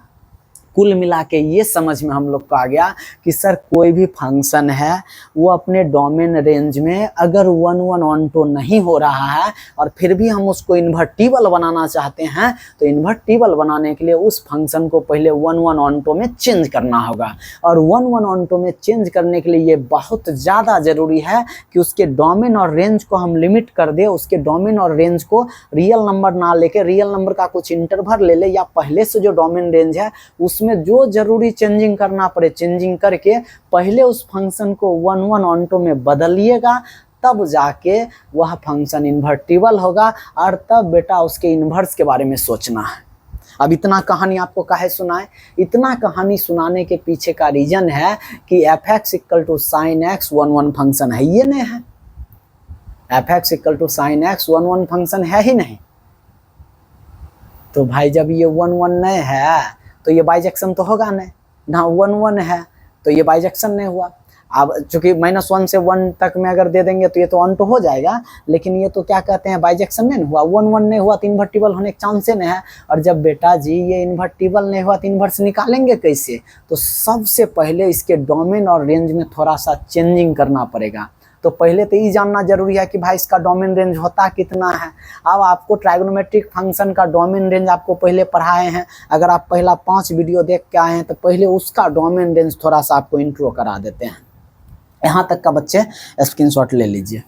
कुल मिला के ये समझ में हम लोग को आ गया कि सर कोई भी फंक्शन है वो अपने डोमेन रेंज में अगर 1 1 ऑनटो नहीं हो रहा है और फिर भी हम उसको इन्वर्टिबल बनाना चाहते हैं, तो इन्वर्टिबल बनाने के लिए उस फंक्शन को पहले 1 1 ऑनटो में चेंज करना होगा। और 1 1 ऑनटो में चेंज करने के लिए ये बहुत ज़्यादा ज़रूरी है कि उसके डोमेन और रेंज को हम लिमिट कर दे। उसके डोमेन और रेंज को रियल नंबर ना लेके रियल नंबर का कुछ इंटरवल ले ले, या पहले से जो डोमेन रेंज है उसमें जो जरूरी चेंजिंग करना पड़े चेंजिंग करके पहले उस फंक्शन को 1 1 ऑनटो में बदलिएगा, तब जाके वह फंक्शन इन्वर्टिबल होगा। और तब बेटा उसके इन्वर्स के बारे में सोचना है। अब इतना कहानी आपको काहे सुनाए, इतना कहानी सुनाने के पीछे का रीजन है कि F X equal to sine X 1 1 function है, ये नहीं है। F X equal to sine X 1 1 function है ही नहीं। तो भाई जब ये 1 1 नहीं है तो ये बाइजेक्शन तो होगा नहीं ना, 1 1 है तो ये बाइजेक्शन नहीं हुआ। अब चूंकि -1 से 1 तक में अगर दे देंगे तो ये तो ऑनटो हो जाएगा, लेकिन ये तो क्या कहते हैं, बाइजेक्शन नहीं हुआ। 1 1 नहीं हुआ तो इन्वर्टिबल होने के चांस नहीं है। और जब बेटा जी ये इन्वर्टिबल नहीं हुआ तो इन्वर्स निकालेंगे कैसे, तो सबसे पहले इसके डोमेन और रेंज में थोड़ा सा चेंजिंग करना पड़ेगा। तो पहले तो ये जानना जरूरी है कि भाई इसका डोमेन रेंज होता कितना है। अब आपको ट्राइगोनोमेट्रिक फंक्शन का डोमेन रेंज आपको पहले पढ़ाए हैं, अगर आप पहला 5 वीडियो देख के आए हैं तो पहले उसका डोमेन रेंज थोड़ा सा आपको इंट्रो करा देते हैं। यहाँ तक का बच्चे स्क्रीनशॉट ले लीजिए।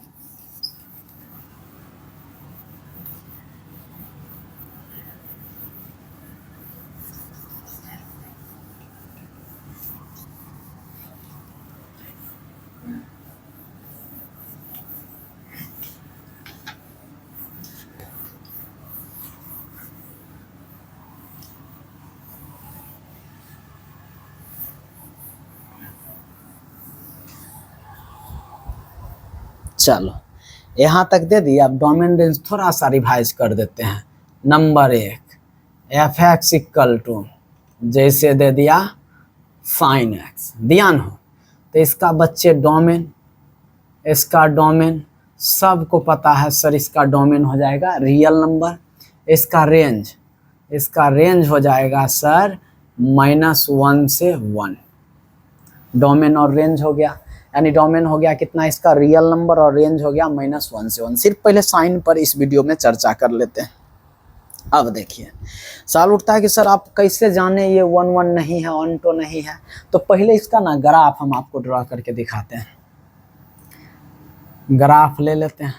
चलो यहाँ तक दे दिया। अब डोमेन रेंज थोड़ा सा रिवाइज कर देते हैं। Number 1 F X equal to जैसे दे दिया साइन एक्स, ध्यान हो तो इसका बच्चे डोमेन, इसका डोमेन सबको पता है सर, इसका डोमेन हो जाएगा रियल नंबर। इसका रेंज हो जाएगा सर -1 से 1। डोमेन और रेंज हो गया, यानी डोमेन हो गया कितना इसका, रियल नंबर, और रेंज हो गया -1 से 1। सिर्फ पहले साइन पर इस वीडियो में चर्चा कर लेते हैं। अब देखिए सवाल उठता है कि सर आप कैसे जाने ये 1 1 नहीं है, ऑनटो नहीं है। तो पहले इसका ना ग्राफ हम आपको ड्रॉ करके दिखाते हैं। ग्राफ ले लेते हैं।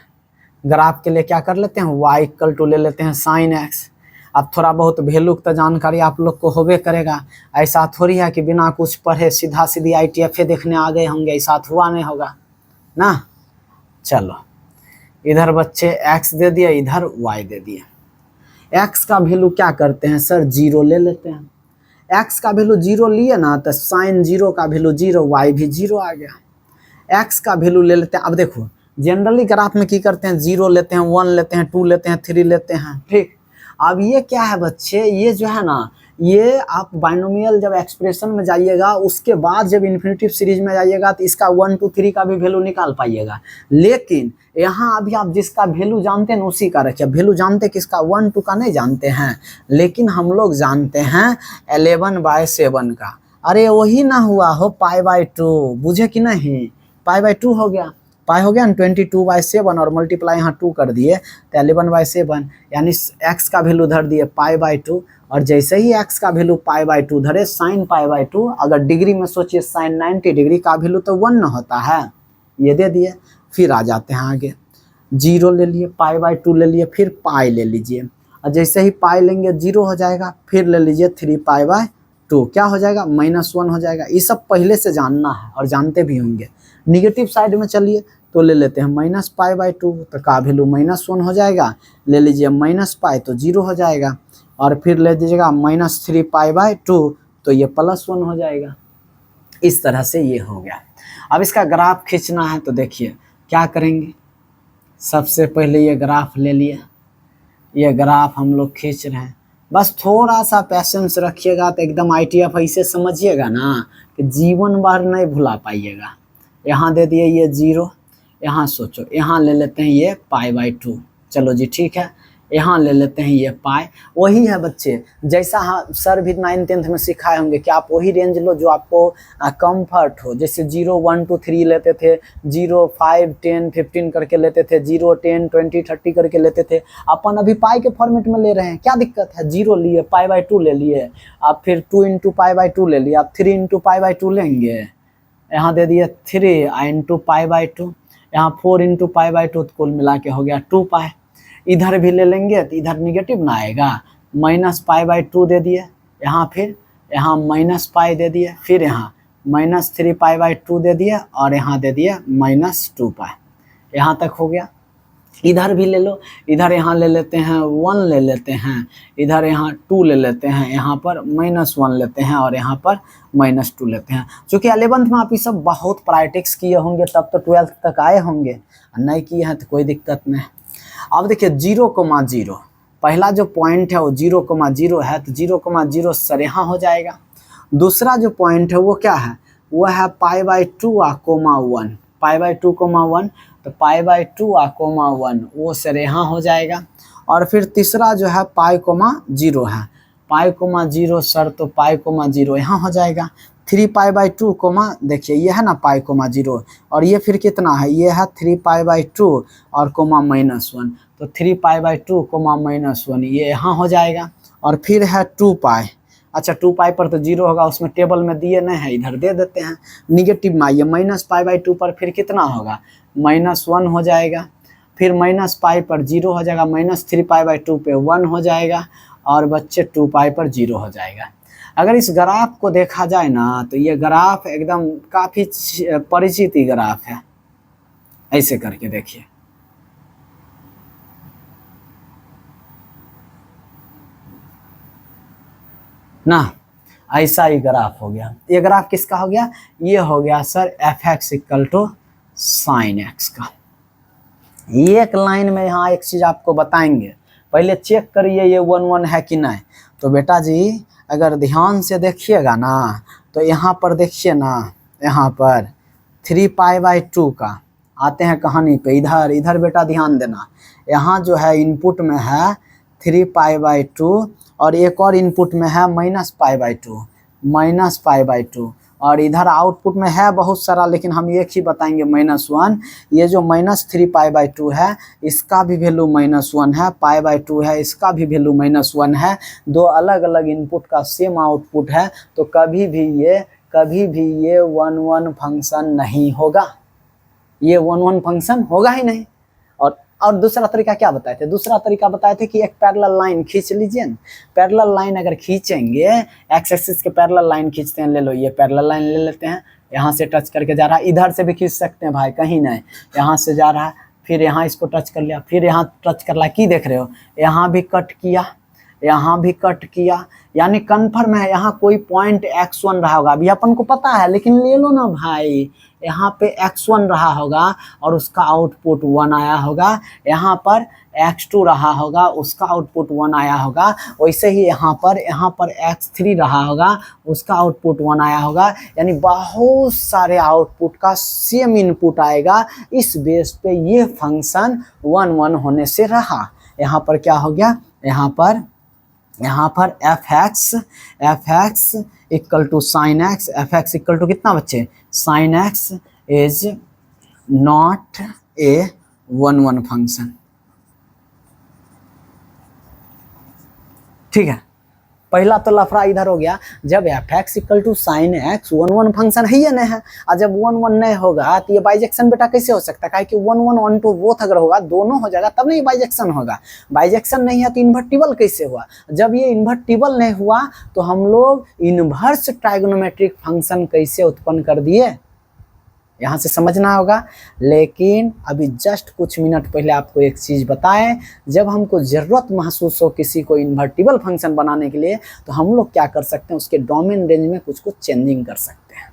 ग्राफ के लिए क्या कर लेते हैं, y इक्वल टू ले लेते हैं साइन एक्स। अब थोड़ा बहुत वैल्यू तो जानकारी आप लोग को होबे करेगा। ऐसा थोड़ी है कि बिना कुछ पढ़े सीधा सीधी ITFA देखने आ गए होंगे, ऐसा हुआ नहीं होगा ना। चलो इधर बच्चे x दे दिए, इधर y दे दिए। x का वैल्यू क्या करते हैं सर, 0 ले लेते हैं। x का वैल्यू 0 लिए ना तो साइन 0 का वैल्यू 0, y भी 0 आ गया। x का वैल्यू ले लेते हैं। अब देखो जनरली ग्राफ में की करते हैं, 0 लेते हैं, 1 लेते हैं, 2 लेते हैं, 3 लेते हैं, ठीक। अब ये क्या है बच्चे, ये जो है ना ये आप बाइनोमियल जब एक्सप्रेशन में जाइएगा उसके बाद जब इन्फिनिटिव सीरीज में जाइएगा तो इसका 1 2 3 का भी वैल्यू निकाल पाइएगा। लेकिन यहाँ अभी आप जिसका वैल्यू जानते हैं उसी का रखिए। वैल्यू जानते किसका, 1 2 का नहीं जानते हैं, लेकिन हम लोग जानते हैं 11/7 का। अरे वही ना हुआ हो π/2, बुझे कि नहीं, π/2 हो गया, पाई हो गया ना 22/7 और मल्टीप्लाई यहाँ 2 कर दिए तो 11/7, यानी x का वैल्यू धर दिए π/2। और जैसे ही x का वैल्यू π/2 धरे sin π/2, अगर डिग्री में सोचिए sin 90 डिग्री का वैल्यू तो 1 न होता है, ये दे दिए। फिर आ जाते हैं आगे, 0 ले लिए, π/2 ले लिए, फिर पाई ले लीजिए, और जैसे ही पाई लेंगे 0 हो जाएगा, फिर ले लीजिए 3π/2, क्या हो जाएगा, -1 हो जाएगा। ये सब पहले से जानना है और जानते भी होंगे। निगेटिव साइड में चलिए तो ले लेते हैं -π/2, तो का वैल्यू -1 हो जाएगा, ले लीजिए -π तो 0 हो जाएगा, और फिर ले दीजिएगा -3π/2 तो ये +1 हो जाएगा। इस तरह से ये हो गया। अब इसका ग्राफ खींचना है तो देखिए क्या करेंगे, सबसे पहले ये ग्राफ ले लिए, ये ग्राफ हम लोग खींच रहे हैं। बस थोड़ा सा पैसेंस रखिएगा तो एकदम ITF ऐसे समझिएगा ना कि जीवन भर नहीं भुला पाइएगा। यहाँ दे दिए ये 0, यहाँ सोचो, यहाँ ले लेते हैं ये π/2, चलो जी ठीक है, यहाँ ले लेते हैं ये पाई। वही है बच्चे, जैसा हाँ सर भी 9th 10th में सिखाए होंगे कि आप वही रेंज लो जो आपको कंफर्ट हो। जैसे 0 1 2 3 लेते थे, 0 5 10 15 करके लेते थे, 0 10 20 30 करके लेते थे। अपन अभी पाई के फॉर्मेट में ले रहे हैं, क्या दिक्कत है, 0 लिए, π/2 ले लिए, आप फिर 2 × π/2 ले लिए, आप 3 × π/2 लेंगे, यहाँ दे दिए 3 × π/2, यहाँ 4 × π/2 तो कुल मिला के हो गया 2π। इधर भी ले लेंगे तो इधर निगेटिव ना आएगा, -π/2 दे दिए, यहाँ फिर यहाँ -π दे दिए, फिर यहाँ -3π/2 दे दिए, और यहाँ दे दिए -2π। यहाँ तक हो गया। इधर भी ले लो, इधर यहाँ ले लेते हैं 1 ले लेते हैं, इधर यहाँ 2 ले लेते हैं, यहाँ पर -1 लेते हैं, और यहाँ पर -2 लेते हैं। चूँकि 11th में आप ये सब बहुत प्रैक्टिस किए होंगे, तब तो 12th तक आए होंगे, नहीं किए हैं तो कोई दिक्कत नहीं। अब देखिए 0,0 पहला जो पॉइंट है वो 0,0 है, तो 0,0 सर यहाँ हो जाएगा। दूसरा जो पॉइंट है वो क्या है, वो है π/2 1, π/2 1, तो π/2 1 वो सर यहाँ हो जाएगा। और फिर तीसरा जो है π,0 है, π,0 सर तो π,0 यहाँ हो जाएगा। 3π/2 देखिए ये है ना π,0, और ये फिर कितना है, ये है 3π/2 और -1, तो 3π/2 -1 ये यहाँ हो जाएगा। और फिर है 2π, अच्छा 2π पर तो 0 होगा, उसमें टेबल में दिए नहीं है, इधर दे देते हैं। निगेटिव में आइए, -π/2 पर फिर कितना होगा, -1 हो जाएगा, फिर -π पर 0 हो जाएगा, -3π/2 पे 1 हो जाएगा, और बच्चे 2π पर 0 हो जाएगा। अगर इस ग्राफ को देखा जाए ना तो ये ग्राफ एकदम काफ़ी परिचित ग्राफ है। ऐसे करके देखिए, ना ऐसा ही ग्राफ हो गया। ये ग्राफ किसका हो गया, ये हो गया सर f(x = sin x) का। ये एक लाइन में यहाँ एक चीज़ आपको बताएंगे, पहले चेक करिए ये 1 1 है कि नहीं। तो बेटा जी अगर ध्यान से देखिएगा ना तो यहाँ पर देखिए ना, यहाँ पर 3π/2 का आते हैं कहानी पे। इधर इधर बेटा ध्यान देना, यहाँ जो है इनपुट में है 3π/2 और एक और इनपुट में है -π/2, और इधर आउटपुट में है बहुत सारा, लेकिन हम एक ही बताएंगे -1। ये जो -3π/2 है इसका भी वैल्यू -1 है, π/2 है इसका भी वैल्यू -1 है। दो अलग अलग इनपुट का सेम आउटपुट है, तो कभी भी ये 1 1 फंक्शन नहीं होगा, ये 1 1 फंक्शन होगा ही नहीं। और दूसरा तरीका क्या बताए थे, दूसरा तरीका बताए थे कि एक पैरेलल लाइन खींच लीजिए। पैरेलल लाइन अगर खींचेंगे, एक्स एक्सिस के पैरेलल लाइन खींचते हैं, ले लो ये पैरेलल लाइन ले लेते हैं, यहाँ से टच करके जा रहा है, इधर से भी खींच सकते हैं भाई, कहीं नहीं, यहाँ से जा रहा है, फिर यहाँ इसको टच कर लिया, फिर यहाँ टच कर लिया, की देख रहे हो, यहाँ भी कट किया, यहाँ भी कट किया, यानी कन्फर्म है यहाँ कोई पॉइंट x1 रहा होगा। अभी अपन को पता है, लेकिन ले लो ना भाई, यहाँ पे x1 रहा होगा और उसका आउटपुट 1 आया होगा, यहाँ पर x2 रहा होगा, उसका आउटपुट 1 आया होगा, वैसे ही यहाँ पर x3 रहा होगा, उसका आउटपुट 1 आया होगा, यानी बहुत सारे आउटपुट का सेम इनपुट आएगा। इस बेस पे ये फंक्शन 1 1 होने से रहा। यहाँ पर क्या हो गया, यहाँ पर F X equal to sine X, F X equal to कितना बच्चे, sine X is not a 1 1 function. ठीक है, पहला तो लफड़ा इधर हो गया, जब F X equal to sine X 1 1 function है या नहीं है, और जब 1 1 नहीं होगा तो ये बाइजेक्शन बेटा कैसे हो सकता है, काहे कि 1 1 ऑन टू बोथ अगर होगा, दोनों हो जाएगा तब नहीं बाइजेक्शन होगा। बाइजेक्शन नहीं है तो इन्वर्टिबल कैसे हुआ, जब ये इन्वर्टिबल नहीं हुआ तो हम लोग इन्वर्स ट्राइगोनोमेट्रिक फंक्शन कैसे उत्पन्न कर दिए, यहाँ से समझना होगा। लेकिन अभी जस्ट कुछ मिनट पहले आपको एक चीज़ बताएं, जब हमको ज़रूरत महसूस हो किसी को इन्वर्टिबल फंक्शन बनाने के लिए, तो हम लोग क्या कर सकते हैं, उसके डोमेन रेंज में कुछ चेंजिंग कर सकते हैं।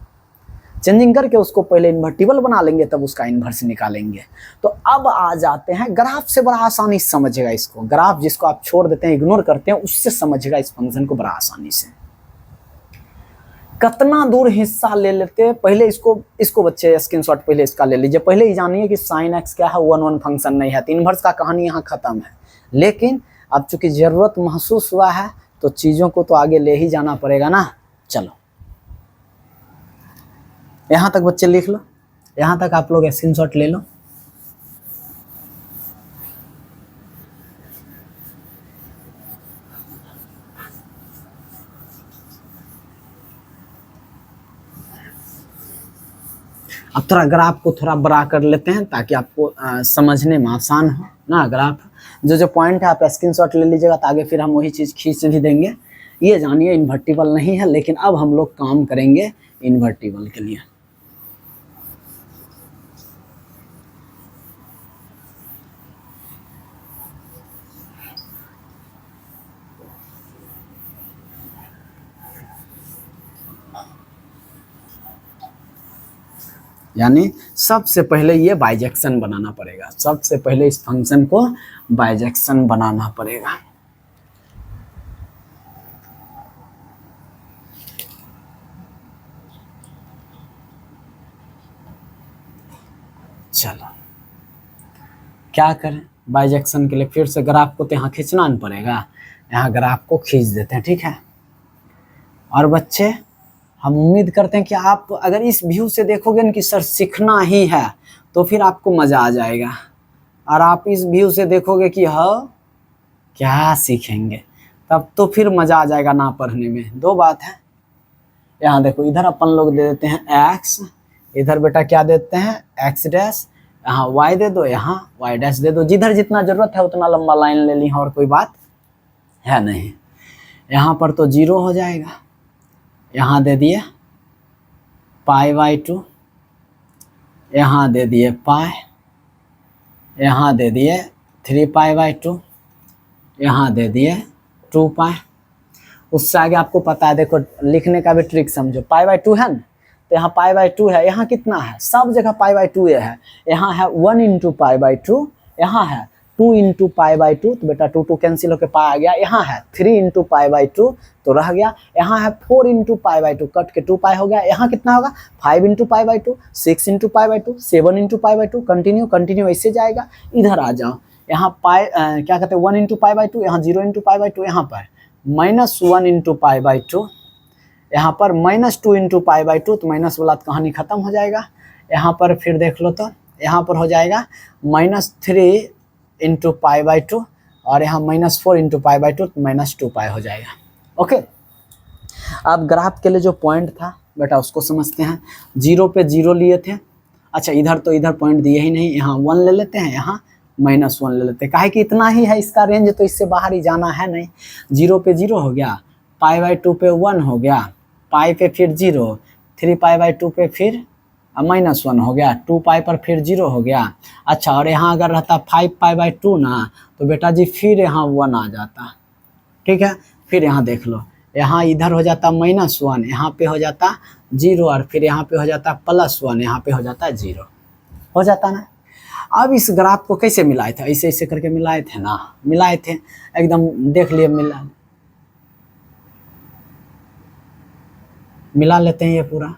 चेंजिंग करके उसको पहले इन्वर्टिबल बना लेंगे, तब उसका इन्वर्स निकालेंगे। तो अब आ जाते हैं ग्राफ से, बड़ा आसानी से समझेगा इसको। ग्राफ जिसको आप छोड़ देते हैं, इग्नोर करते हैं, उससे समझेगा इस फंक्शन को बड़ा आसानी से। कितना दूर हिस्सा ले लेते हैं, पहले इसको बच्चे स्क्रीनशॉट पहले इसका ले लीजिए। पहले ही जानिए कि साइन एक्स क्या है, 1 1 फंक्शन नहीं है, तो इन्वर्स का कहानी यहाँ खत्म है। लेकिन अब चूंकि जरूरत महसूस हुआ है तो चीज़ों को तो आगे ले ही जाना पड़ेगा ना। चलो यहाँ तक बच्चे लिख लो, यहाँ तक आप लोग स्क्रीनशॉट ले लो। अब थोड़ा ग्राफ को थोड़ा बड़ा कर लेते हैं ताकि आपको समझने में आसान हो ना। ग्राफ जो पॉइंट है आप स्क्रीनशॉट ले लीजिएगा, तो आगे फिर हम वही चीज़ खींच भी देंगे। ये जानिए इन्वर्टिबल नहीं है, लेकिन अब हम लोग काम करेंगे इन्वर्टिबल के लिए। यानी सबसे पहले ये बाइजेक्शन बनाना पड़ेगा, सबसे पहले इस फंक्शन को बाइजेक्शन बनाना पड़ेगा। चलो क्या करें, बाइजेक्शन के लिए फिर से ग्राफ को तो यहाँ खींचना नहीं पड़ेगा, यहाँ ग्राफ को खींच देते हैं। ठीक है, और बच्चे हम उम्मीद करते हैं कि आप अगर इस व्यू से देखोगे ना कि सर सीखना ही है, तो फिर आपको मज़ा आ जाएगा। और आप इस व्यू से देखोगे कि हाँ क्या सीखेंगे, तब तो फिर मज़ा आ जाएगा ना पढ़ने में। दो बात है, यहाँ देखो इधर अपन लोग दे देते हैं x, इधर बेटा क्या देते हैं x डैश, यहाँ y दे दो, यहाँ y डैश दे दो। जिधर जितना ज़रूरत है उतना लंबा लाइन ले ली, और कोई बात है नहीं। यहाँ पर तो 0 हो जाएगा, यहाँ दे दिए π/2, यहाँ दे दिए पाई, यहाँ दे दिए 3π/2, यहाँ दे दिए 2π। उससे आगे आपको पता है, देखो लिखने का भी ट्रिक समझो। π/2 है ना, तो यहाँ π/2 है, यहाँ कितना है, सब जगह π/2 है। यहाँ है 1 × π/2, यहाँ है 2 × π/2, तो बेटा 2 2 कैंसिल होकर पाई आ गया। यहाँ है 3 × π/2 तो रह गया। यहाँ है 4 × π/2 कट के 2π हो गया। यहाँ कितना होगा 5 × π/2, 6 × π/2, 7 × π/2, कंटिन्यू ऐसे जाएगा। इधर आ जाओ, यहाँ क्या कहते हैं 1 × π/2, यहाँ 0 × π/2, यहाँ पर -1 × π/2, यहाँ पर -2 × π/2, तो माइनस वाला कहानी खत्म हो जाएगा। यहाँ पर फिर देख लो, तो यहाँ पर हो जाएगा -3 × π/2, और यहाँ -4 × π/2, तो -2π हो जाएगा। ओके, अब ग्राफ के लिए जो पॉइंट था बेटा उसको समझते हैं। 0 पे 0 लिए थे, अच्छा इधर तो इधर पॉइंट दिए ही नहीं, यहाँ 1 ले लेते हैं, यहाँ -1 ले लेते हैं। काहे कि इतना ही है इसका रेंज, तो इससे बाहर ही जाना है नहीं। 0 पे 0 हो गया, π/2 पे 1 हो गया, पाई पे फिर 0, 3π/2 पे फिर -1 हो गया, 2π पर फिर 0 हो गया। अच्छा, और यहाँ अगर रहता 5π/2 ना, तो बेटा जी फिर यहाँ 1 आ जाता। ठीक है। फिर यहाँ देख लो, यहाँ इधर हो जाता -1, यहाँ पे हो जाता 0, और फिर यहाँ पे हो जाता +1, यहाँ पे हो जाता 0, हो जाता ना। अब इस ग्राफ को कैसे मिलाए थे, ऐसे ऐसे करके मिलाए थे ना, मिलाए थे एकदम, देख लिए मिला लेते हैं ये पूरा।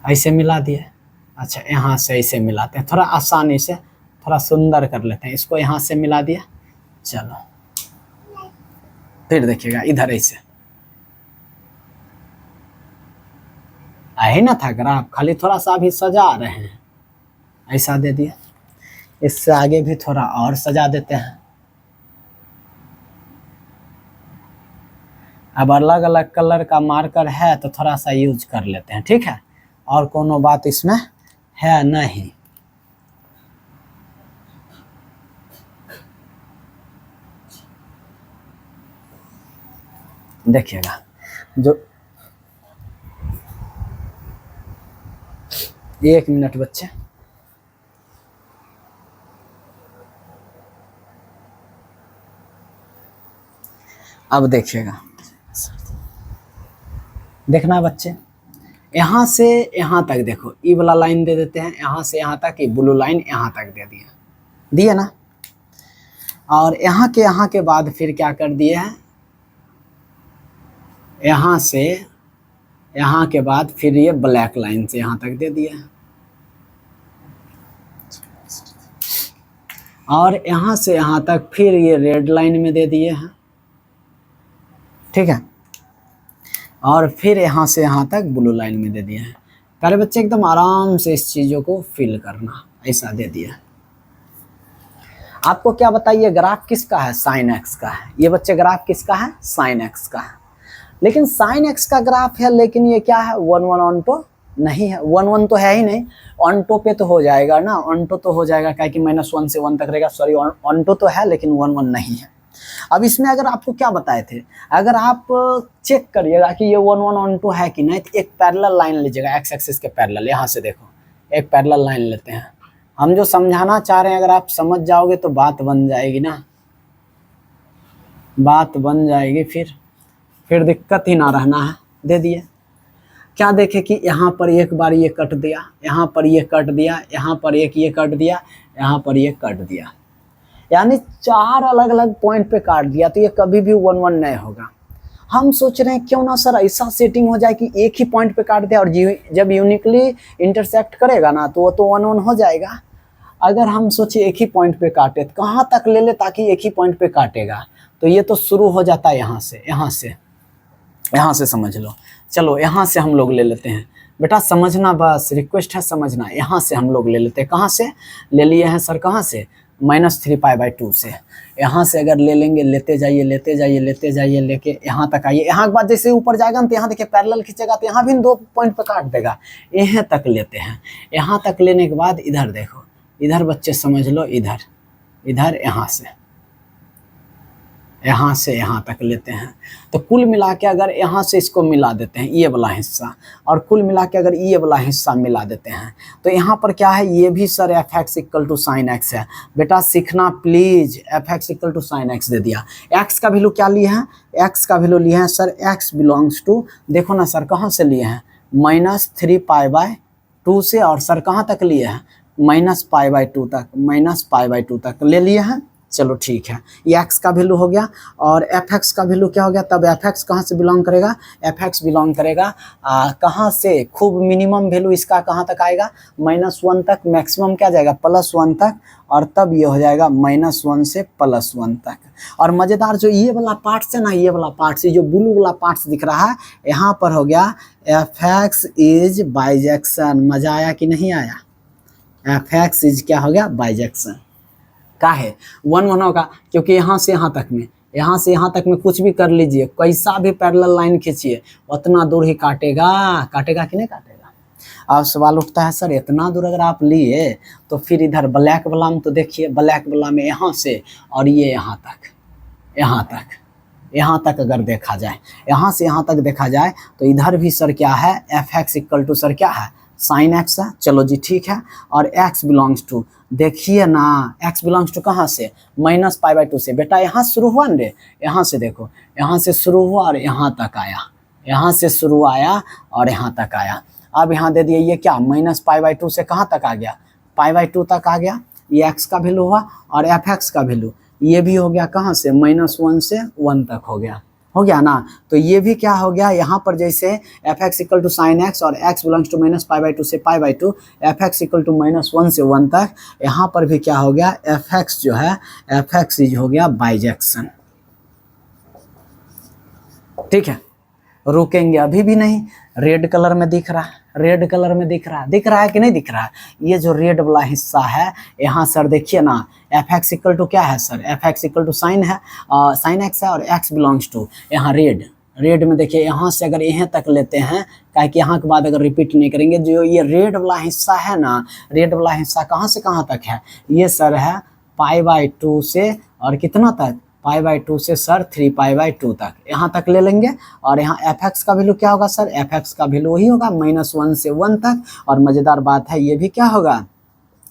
ऐसे मिला दिए। अच्छा, यहाँ से ऐसे मिलाते हैं, थोड़ा आसानी से, थोड़ा सुंदर कर लेते हैं इसको, यहाँ से मिला दिया। चलो फिर देखिएगा इधर ऐसे ही ना था ग्राफ, खाली थोड़ा सा अभी सजा रहे हैं, ऐसा दे दिया। इससे आगे भी थोड़ा और सजा देते हैं। अब अलग अलग कलर का मार्कर है तो थोड़ा सा यूज कर लेते हैं, ठीक है, और कोनो बात इसमें है नहीं। देखिएगा जो 1 मिनट बच्चे, अब देखिएगा, देखना बच्चे, यहाँ से यहाँ तक देखो, ई वाला लाइन दे देते हैं, यहाँ से यहाँ तक, ये ब्लू लाइन यहाँ तक दे दिया ना। और यहाँ के बाद फिर क्या कर दिए हैं, यहाँ से यहाँ के बाद फिर ये ब्लैक लाइन से यहाँ तक दे दिया है, और यहाँ से यहाँ तक फिर ये रेड लाइन में दे दिए हैं, ठीक है, और फिर यहाँ से यहाँ तक ब्लू लाइन में दे दिए हैं। प्यारे बच्चे एकदम आराम से इस चीज़ों को फिल करना, ऐसा दे दिया। आपको क्या बताइए, ग्राफ किसका है, साइन एक्स का है। ये बच्चे ग्राफ किसका है, साइन एक्स का है। लेकिन साइन एक्स का ग्राफ है, लेकिन ये क्या है, 1 1 ऑन टो नहीं है, 1 1 तो है ही नहीं, ऑन टो पे तो हो जाएगा ना, ऑन टो तो हो जाएगा, क्या कि -1 से 1 तक रहेगा, सॉरी ऑन टो तो है लेकिन 1 1 नहीं है। अब इसमें अगर आपको क्या बताए थे, अगर आप चेक करिएगा कि ये 1 1 ऑन टो है कि नहीं, तो एक पैरेलल लाइन लीजिएगा, एक्स एक्सिस के पैरेलल, यहाँ से देखो एक पैरेलल लाइन लेते हैं। हम जो समझाना चाह रहे हैं अगर आप समझ जाओगे तो बात बन जाएगी ना, बात बन जाएगी, फिर दिक्कत ही ना रहना है। दे दिए, क्या देखे कि यहाँ पर एक बार ये कट दिया, यहाँ पर ये कट दिया, यहाँ पर एक ये कट दिया, यहाँ पर ये कट दिया, यानी 4 अलग अलग पॉइंट पे काट दिया, तो ये कभी भी 1 1 नहीं होगा। हम सोच रहे हैं क्यों ना सर ऐसा सेटिंग हो जाए कि एक ही पॉइंट पे काट दे, और जब यूनिकली इंटरसेक्ट करेगा ना तो वो तो 1 1 हो जाएगा। अगर हम सोचे एक ही पॉइंट पे काटे तो कहाँ तक ले ले ताकि एक ही पॉइंट पे काटेगा, तो ये तो शुरू हो जाता है यहाँ से समझ लो। चलो यहाँ से हम लोग ले लेते हैं, बेटा समझना, बस रिक्वेस्ट है समझना। यहाँ से हम लोग ले लेते हैं, कहाँ से ले लिए हैं सर, कहाँ से, -3π/2 से। यहाँ से अगर ले लेंगे, लेते जाइए लेके यहाँ तक आइए। यहाँ के बाद जैसे ऊपर जाएगा ना तो यहाँ देखिए पैरेलल खींचेगा तो यहाँ भी 2 पॉइंट पे काट देगा। यहाँ तक लेते हैं, यहाँ तक लेने के बाद इधर देखो, इधर बच्चे समझ लो, इधर यहाँ से यहाँ तक लेते हैं। तो कुल मिला के अगर यहाँ से इसको मिला देते हैं ये वाला हिस्सा, और कुल मिला के अगर ये वाला हिस्सा मिला देते हैं, तो यहाँ पर क्या है, ये भी सर fx = sin x है। बेटा सीखना प्लीज, fx = sin x दे दिया। x का वैल्यू क्या लिए हैं, x का वैल्यू लिए हैं सर, x बिलोंग्स टू, देखो ना सर कहाँ से लिए हैं, -3π/2 से, और सर कहाँ तक लिए हैं, -π/2 तक ले लिए हैं। चलो ठीक है, ये x का वैल्यू हो गया, और fx का वैल्यू क्या हो गया, तब fx कहाँ से बिलोंग करेगा, fx बिलोंग करेगा कहाँ से, खूब मिनिमम वैल्यू इसका कहाँ तक आएगा, -1 तक, मैक्सिमम क्या जाएगा, +1 तक, और तब ये हो जाएगा -1 से +1 तक। और मज़ेदार जो ये वाला पार्ट्स है ना, ये वाला पार्ट्स, ये जो ब्लू वाला पार्ट्स दिख रहा है, यहाँ पर हो गया fx इज बाइजेक्शन। मज़ा आया कि नहीं आया, fx इज क्या हो गया, बाइजेक्शन का है, 1 1 होगा, क्योंकि यहाँ से यहाँ तक में कुछ भी कर लीजिए, कैसा भी पैरेलल लाइन खींचिए, उतना दूर ही काटेगा कि नहीं काटेगा। अब सवाल उठता है सर इतना दूर अगर आप लिए तो फिर इधर ब्लैक वाला में तो देखिए, ब्लैक वाला में यहाँ से और ये यहाँ तक अगर देखा जाए, यहाँ से यहाँ तक देखा जाए तो इधर भी सर क्या है, fx = सर क्या है, साइन एक्स है, चलो जी ठीक है। और एक्स बिलोंग्स टू, देखिए ना एक्स बिलोंग्स टू कहाँ से, -π/2 से। बेटा यहाँ शुरू हुआ न रे, यहाँ से देखो, यहाँ से शुरू हुआ और यहाँ तक आया, यहाँ से शुरू आया और यहाँ तक आया। अब यहाँ दे दिए ये क्या, -π/2 से कहाँ तक आ गया, π/2 तक आ गया। ये एक्स का वैल्यू हुआ और एफ एक्स का वैल्यू ये भी हो गया कहाँ से, -1 से 1 तक हो गया ना। तो ये भी क्या हो गया, यहाँ पर जैसे F X equal to sine X और एक्स बिलोंग्स टू -π/2 से π/2, एफ एक्स इक्वल टू -1 से 1 तक, यहाँ पर भी क्या हो गया, एफ एक्स जो है एफ एक्स इज हो गया बाइजेक्शन। ठीक है, रुकेंगे अभी भी नहीं, रेड कलर में दिख रहा है, रेड कलर में दिख रहा है कि नहीं दिख रहा है। ये जो रेड वाला हिस्सा है यहाँ सर देखिए ना, एफ एक्स इक्वल टू क्या है sir, F X equal to sine है, साइन एक्स है और एक्स बिलोंग्स टू यहाँ रेड में देखिए, यहाँ से अगर यहाँ तक लेते हैं, क्या कि यहाँ के बाद अगर रिपीट नहीं करेंगे, जो ये रेड वाला हिस्सा है ना, रेड वाला हिस्सा कहाँ से कहाँ तक है, ये सर है π/2 से और कितना तक, π/2 से सर 3π/2 तक, यहाँ तक ले लेंगे। और यहाँ एफ एक्स का वैल्यू क्या होगा सर, एफ एक्स का वैल्यू वही होगा -1 से 1 तक। और मज़ेदार बात है ये भी क्या होगा,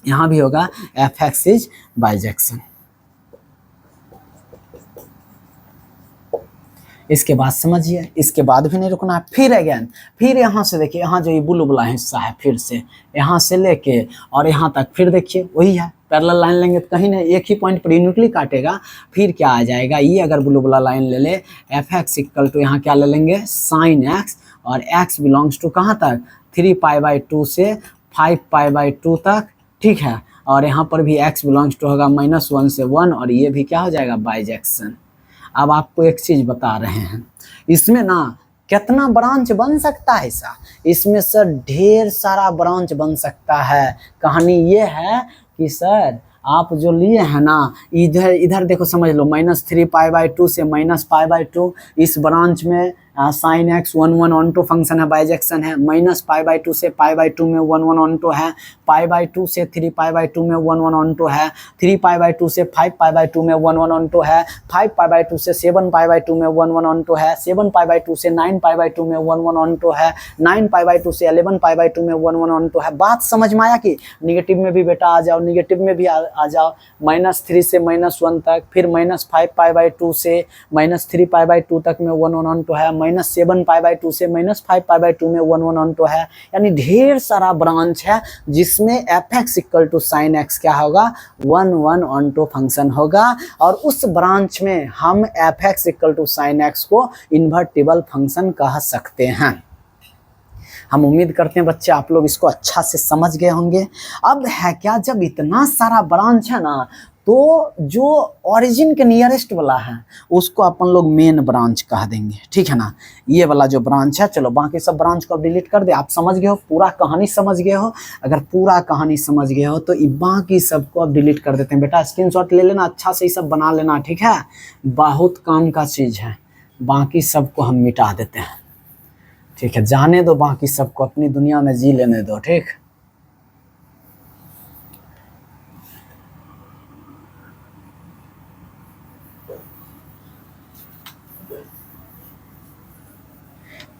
यहाँ भी होगा एफ एक्स इज बाइजेक्शन। इसके बाद समझिए, इसके बाद भी नहीं रुकना है, फिर अगेन, फिर यहाँ से देखिए, यहाँ जो ये ब्लू वाला हिस्सा है, फिर से यहाँ से लेके और यहाँ तक, फिर देखिए वही है, पैरेलल लाइन लेंगे तो कहीं नहीं, एक ही पॉइंट पर यूनिकली काटेगा। फिर क्या आ जाएगा, ये अगर ब्लू वाला लाइन ले ले, एफ एक्स इक्वल टू यहाँ क्या ले लेंगे, साइन एक्स, और एक्स बिलोंग्स टू कहाँ तक, 3π/2 से 5π/2 तक। ठीक है, और यहाँ पर भी एक्स बिलोंग्स टू होगा -1 से 1, और ये भी क्या हो जाएगा, बाइजेक्शन। अब आपको एक चीज़ बता रहे हैं, इसमें ना कितना ब्रांच बन सकता है ऐसा, इसमें सर ढेर सारा ब्रांच बन सकता है। कहानी ये है कि सर आप जो लिए हैं ना, इधर देखो, समझ लो, -3π/2 से -π/2, इस ब्रांच में sine X 1 onto function है, बाइजेक्शन है। -π/2 से π/2 में 1 ऑन टू है, π/2 से 3π/2 में 1 ऑन टू है, 3π/2 से 5π/2 में 1 ऑन टू है, 5π/2 से 7π/2 में 1 ऑन टू है, 7π/2 से 9π/2 में 1 ऑन टू है, 9π/2 से 11π/2 में 1 ऑन टू है। बात समझ में आया कि निगेटिव में भी बेटा आ जाओ, निगेटिव में भी आ जाओ, -3 से -1 तक, फिर -5π/2 से -3π/2 तक में 1 ऑन टू है, -7π/2 से -5π/2 में 1 ऑन टू है। यानी ढेर सारा ब्रांच है जिसमें F X equal to sine X क्या होगा, 1 ऑन टू फंक्शन होगा। और उस ब्रांच में हम F X equal to sine X को इन्वर्टिबल फंक्शन कह सकते हैं। हम उम्मीद करते हैं बच्चे आप लोग इसको अच्छा से समझ गए होंगे। अब है क्या, जब इतना सारा ब्रांच है ना, तो जो ओरिजिन के नियरेस्ट वाला है उसको अपन लोग मेन ब्रांच कह देंगे। ठीक है ना, ये वाला जो ब्रांच है, चलो बाकी सब ब्रांच को डिलीट कर दे। आप समझ गए हो, पूरा कहानी समझ गए हो। अगर पूरा कहानी समझ गए हो तो बाकी सबको अब डिलीट कर देते हैं। बेटा स्क्रीनशॉट ले लेना, अच्छा से ये सब बना लेना, ठीक है, बहुत काम का चीज़ है। बाकी सबको हम मिटा देते हैं, ठीक है, जाने दो, बाकी सबको अपनी दुनिया में जी लेने दो। ठीक,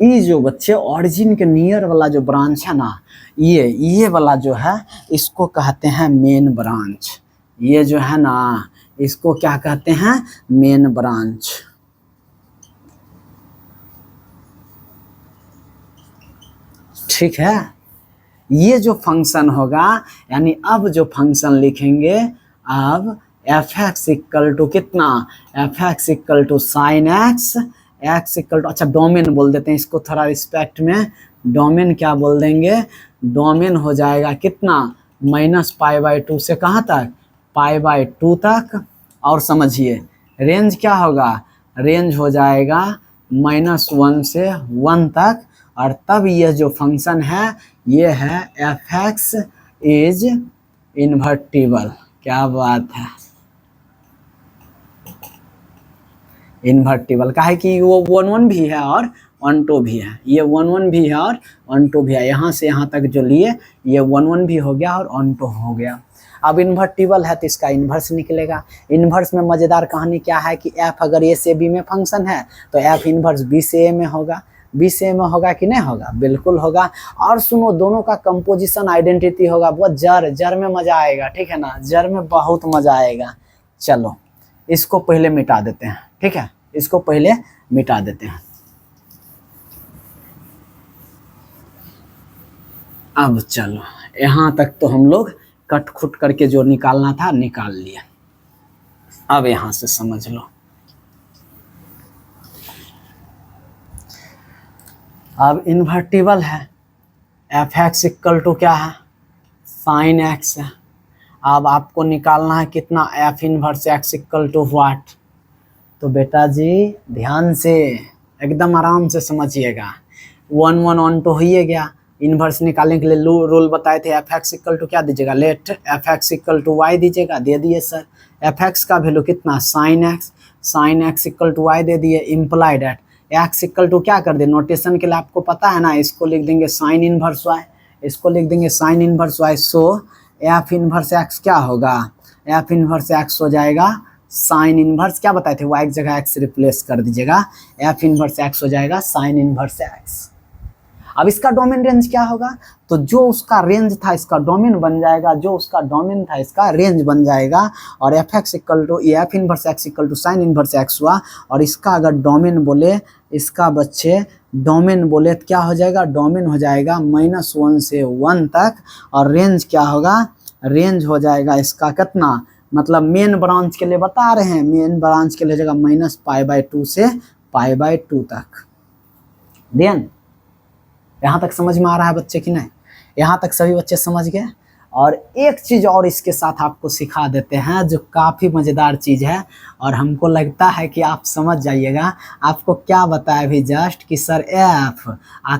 ये जो बच्चे ओरिजिन के नियर वाला जो ब्रांच है ना, ये वाला जो है इसको कहते हैं मेन ब्रांच। ये जो है ना इसको क्या कहते हैं, मेन ब्रांच। ठीक है, ये जो फंक्शन होगा, यानी अब जो फंक्शन लिखेंगे, अब एफ एक्स इक्वल टू कितना, F X equal to sine X, X equal to, अच्छा डोमेन बोल देते हैं इसको थोड़ा रिस्पेक्ट में, डोमेन क्या बोल देंगे, डोमेन हो जाएगा कितना, -π/2 से कहाँ तक, π/2 तक। और समझिए रेंज क्या होगा, रेंज हो जाएगा -1 से 1 तक। और तब ये जो फंक्शन है ये है एफ एक्स इज इन्वर्टिबल। क्या बात है, इन्वर्टिबल का है कि वो 1 भी है और 1 भी है, ये 1 भी है और 1 भी है। यहाँ से यहाँ तक जो लिए ये 1 भी हो गया और 1 हो गया। अब इन्वर्टिबल है तो इसका इन्वर्स निकलेगा। इन्वर्स में मज़ेदार कहानी क्या है कि एफ अगर ए से बी में फंक्शन है तो एफ इन्वर्स बी से ए में होगा। बी सेम होगा कि नहीं होगा, बिल्कुल होगा। और सुनो, दोनों का कंपोजिशन आइडेंटिटी होगा। वो जर में मजा आएगा, ठीक है ना, जर में बहुत मजा आएगा। चलो इसको पहले मिटा देते हैं, ठीक है, इसको पहले मिटा देते हैं। अब चलो यहाँ तक तो हम लोग कट खुट करके जो निकालना था निकाल लिया। अब यहाँ से समझ लो, अब इन्वर्टिबल है, एफ एक्स इक्वल टू क्या है, साइन एक्स है। अब आपको निकालना है कितना, F inverse X equal to what. तो बेटा जी ध्यान से एकदम आराम से समझिएगा, 1 1 ऑन तो हो ही गया। इन्वर्स निकालने के लिए रूल बताए थे, एफ एक्स इक्वल टू क्या दीजिएगा, let F X equal to Y दीजिएगा, दे दिए सर। एफ एक्स का वैल्यू कितना, sine X equal to Y दे दिए, implied at X equal to क्या कर दे, नोटेशन के लिए आपको पता है ना, इसको लिख देंगे साइन इनवर्स वाई, इसको लिख देंगे साइन इनवर्स वाई। सो एफ इनवर्स एक्स क्या होगा, एफ इनवर्स एक्स हो जाएगा साइन इनवर्स, क्या बताए थे, वाई की जगह एक्स रिप्लेस कर दीजिएगा, एफ इनवर्स एक्स हो जाएगा साइन इनवर्स एक्स। अब इसका डोमेन रेंज क्या होगा, तो जो उसका रेंज था इसका डोमेन बन जाएगा, जो उसका डोमेन था इसका रेंज बन जाएगा। और F X equal to F inverse X equal to sine inverse X हुआ, और इसका अगर डोमेन बोले, इसका बच्चे डोमेन बोले तो क्या हो जाएगा, डोमेन हो जाएगा -1 से 1 तक, और रेंज क्या होगा, रेंज हो जाएगा इसका कितना, मतलब मेन ब्रांच के लिए बता रहे हैं, मेन ब्रांच के लिए जगह -π/2 से π/2 तक। देन यहाँ तक समझ में आ रहा है बच्चे कि नहीं, यहाँ तक सभी बच्चे समझ गए। और एक चीज़ और इसके साथ आपको सिखा देते हैं जो काफ़ी मज़ेदार चीज़ है, और हमको लगता है कि आप समझ जाइएगा। आपको क्या बताया अभी जस्ट कि sir F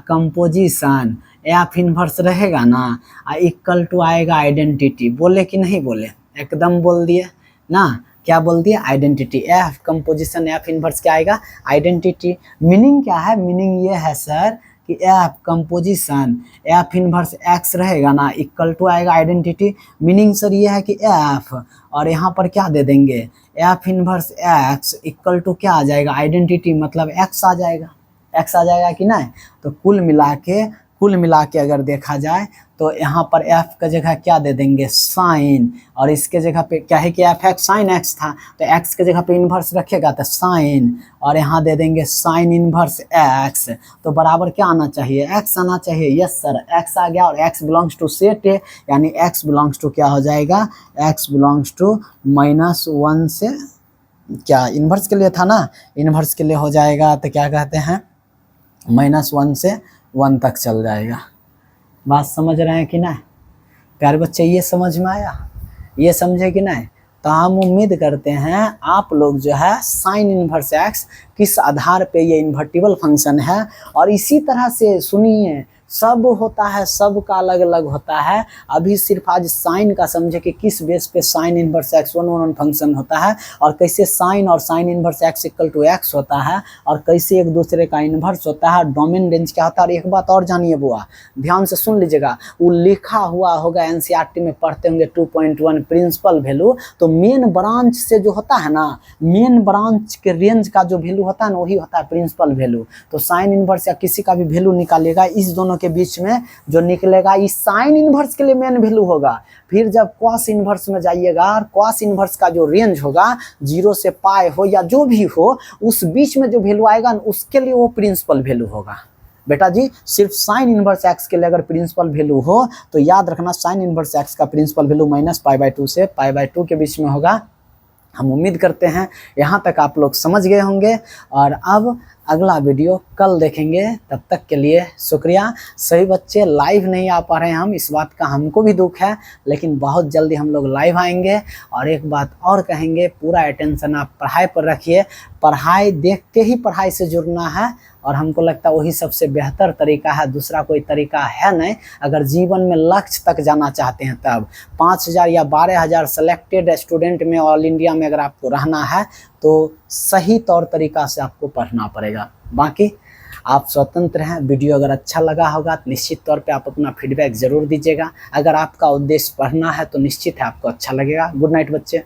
composition F inverse रहेगा ना, इक्वल टू आएगा आइडेंटिटी, बोले कि नहीं बोले, एकदम बोल दिए ना, क्या बोल दिया, identity. F composition F inverse क्या आएगा, आइडेंटिटी। मीनिंग क्या है, मीनिंग ये है सर कि F composition F inverse x रहेगा ना, इक्वल टू आएगा आइडेंटिटी। मीनिंग सर ये है कि एफ और यहाँ पर क्या दे देंगे, F inverse X equal to क्या आ जाएगा, आइडेंटिटी, मतलब एक्स आ जाएगा, एक्स आ जाएगा कि नहीं। तो कुल मिला के अगर देखा जाए तो यहाँ पर f का जगह क्या दे देंगे, साइन, और इसके जगह पे क्या है कि एफ एक्स साइन एक्स था, तो x के जगह पे इन्वर्स रखेगा तो साइन, और यहाँ दे देंगे साइन इन्वर्स x, तो बराबर क्या आना चाहिए, x आना चाहिए। यस सर, x आ गया, और x बिलोंग्स टू सेट है, यानी x बिलोंग्स टू क्या हो जाएगा, x बिलोंग्स टू -1 से क्या, इन्वर्स के लिए था ना, इन्वर्स के लिए हो जाएगा तो क्या कहते हैं, -1 से 1 तक चल जाएगा। बात समझ रहे हैं कि नहीं प्यारे बच्चे, ये समझ में आया, ये समझे कि नहीं। तो हम उम्मीद करते हैं आप लोग जो है साइन इनवर्स एक्स किस आधार पे ये इन्वर्टिबल फंक्शन है, और इसी तरह से सुनिए सब होता है, सब का अलग अलग होता है। अभी सिर्फ आज साइन का समझे कि किस बेस पे साइन इनवर्स एक्स 1 फंक्शन होता है, और कैसे साइन और sine inverse X equal to X होता है, और कैसे एक दूसरे का इन्वर्स होता है, डोमेन रेंज क्या होता है। और एक बात और जानिए बुआ, ध्यान से सुन लीजिएगा, वो लिखा हुआ होगा एनसीईआरटी में पढ़ते होंगे 2.1 प्रिंसिपल वैल्यू, तो मेन ब्रांच से जो होता है ना, मेन ब्रांच के रेंज का जो वैल्यू होता है ना, वही होता है प्रिंसिपल वैल्यू। तो साइन इनवर्स या किसी का भी वैल्यू निकालिएगा, इस दोनों के बीच में जो निकलेगा इस साइन इनवर्स के लिए मेन वैल्यू होगा। फिर जब कॉस इनवर्स में जाइएगा, और कॉस इनवर्स का जो रेंज होगा 0 से पाई हो या जो भी हो, उस बीच में जो वैल्यू आएगा उसके लिए वो प्रिंसिपल वैल्यू होगा। बेटा जी सिर्फ साइन इनवर्स एक्स के लिए अगर प्रिंसिपल वैल्यू हो तो याद रखना साइन इनवर्स एक्स का प्रिंसिपल वैल्यू -π/2 से π/2 के बीच में होगा। हम उम्मीद करते हैं यहाँ तक आप लोग समझ गए होंगे, और अब अगला वीडियो कल देखेंगे। तब तक के लिए शुक्रिया। सभी बच्चे लाइव नहीं आ पा रहे हैं हम, इस बात का हमको भी दुख है, लेकिन बहुत जल्दी हम लोग लाइव आएंगे। और एक बात और कहेंगे, पूरा अटेंशन आप पढ़ाई पर रखिए, पढ़ाई देख के ही पढ़ाई से जुड़ना है, और हमको लगता है वही सबसे बेहतर तरीका है, दूसरा कोई तरीका है नहीं। अगर जीवन में लक्ष्य तक जाना चाहते हैं तब 5000 या 12000 सेलेक्टेड स्टूडेंट में ऑल इंडिया में अगर आपको रहना है तो सही तौर तरीका से आपको पढ़ना पड़ेगा। बाकी आप स्वतंत्र हैं। वीडियो अगर अच्छा लगा होगा तो निश्चित तौर पे आप अपना फीडबैक ज़रूर दीजिएगा। अगर आपका उद्देश्य पढ़ना है तो निश्चित है आपको अच्छा लगेगा। गुड नाइट बच्चे।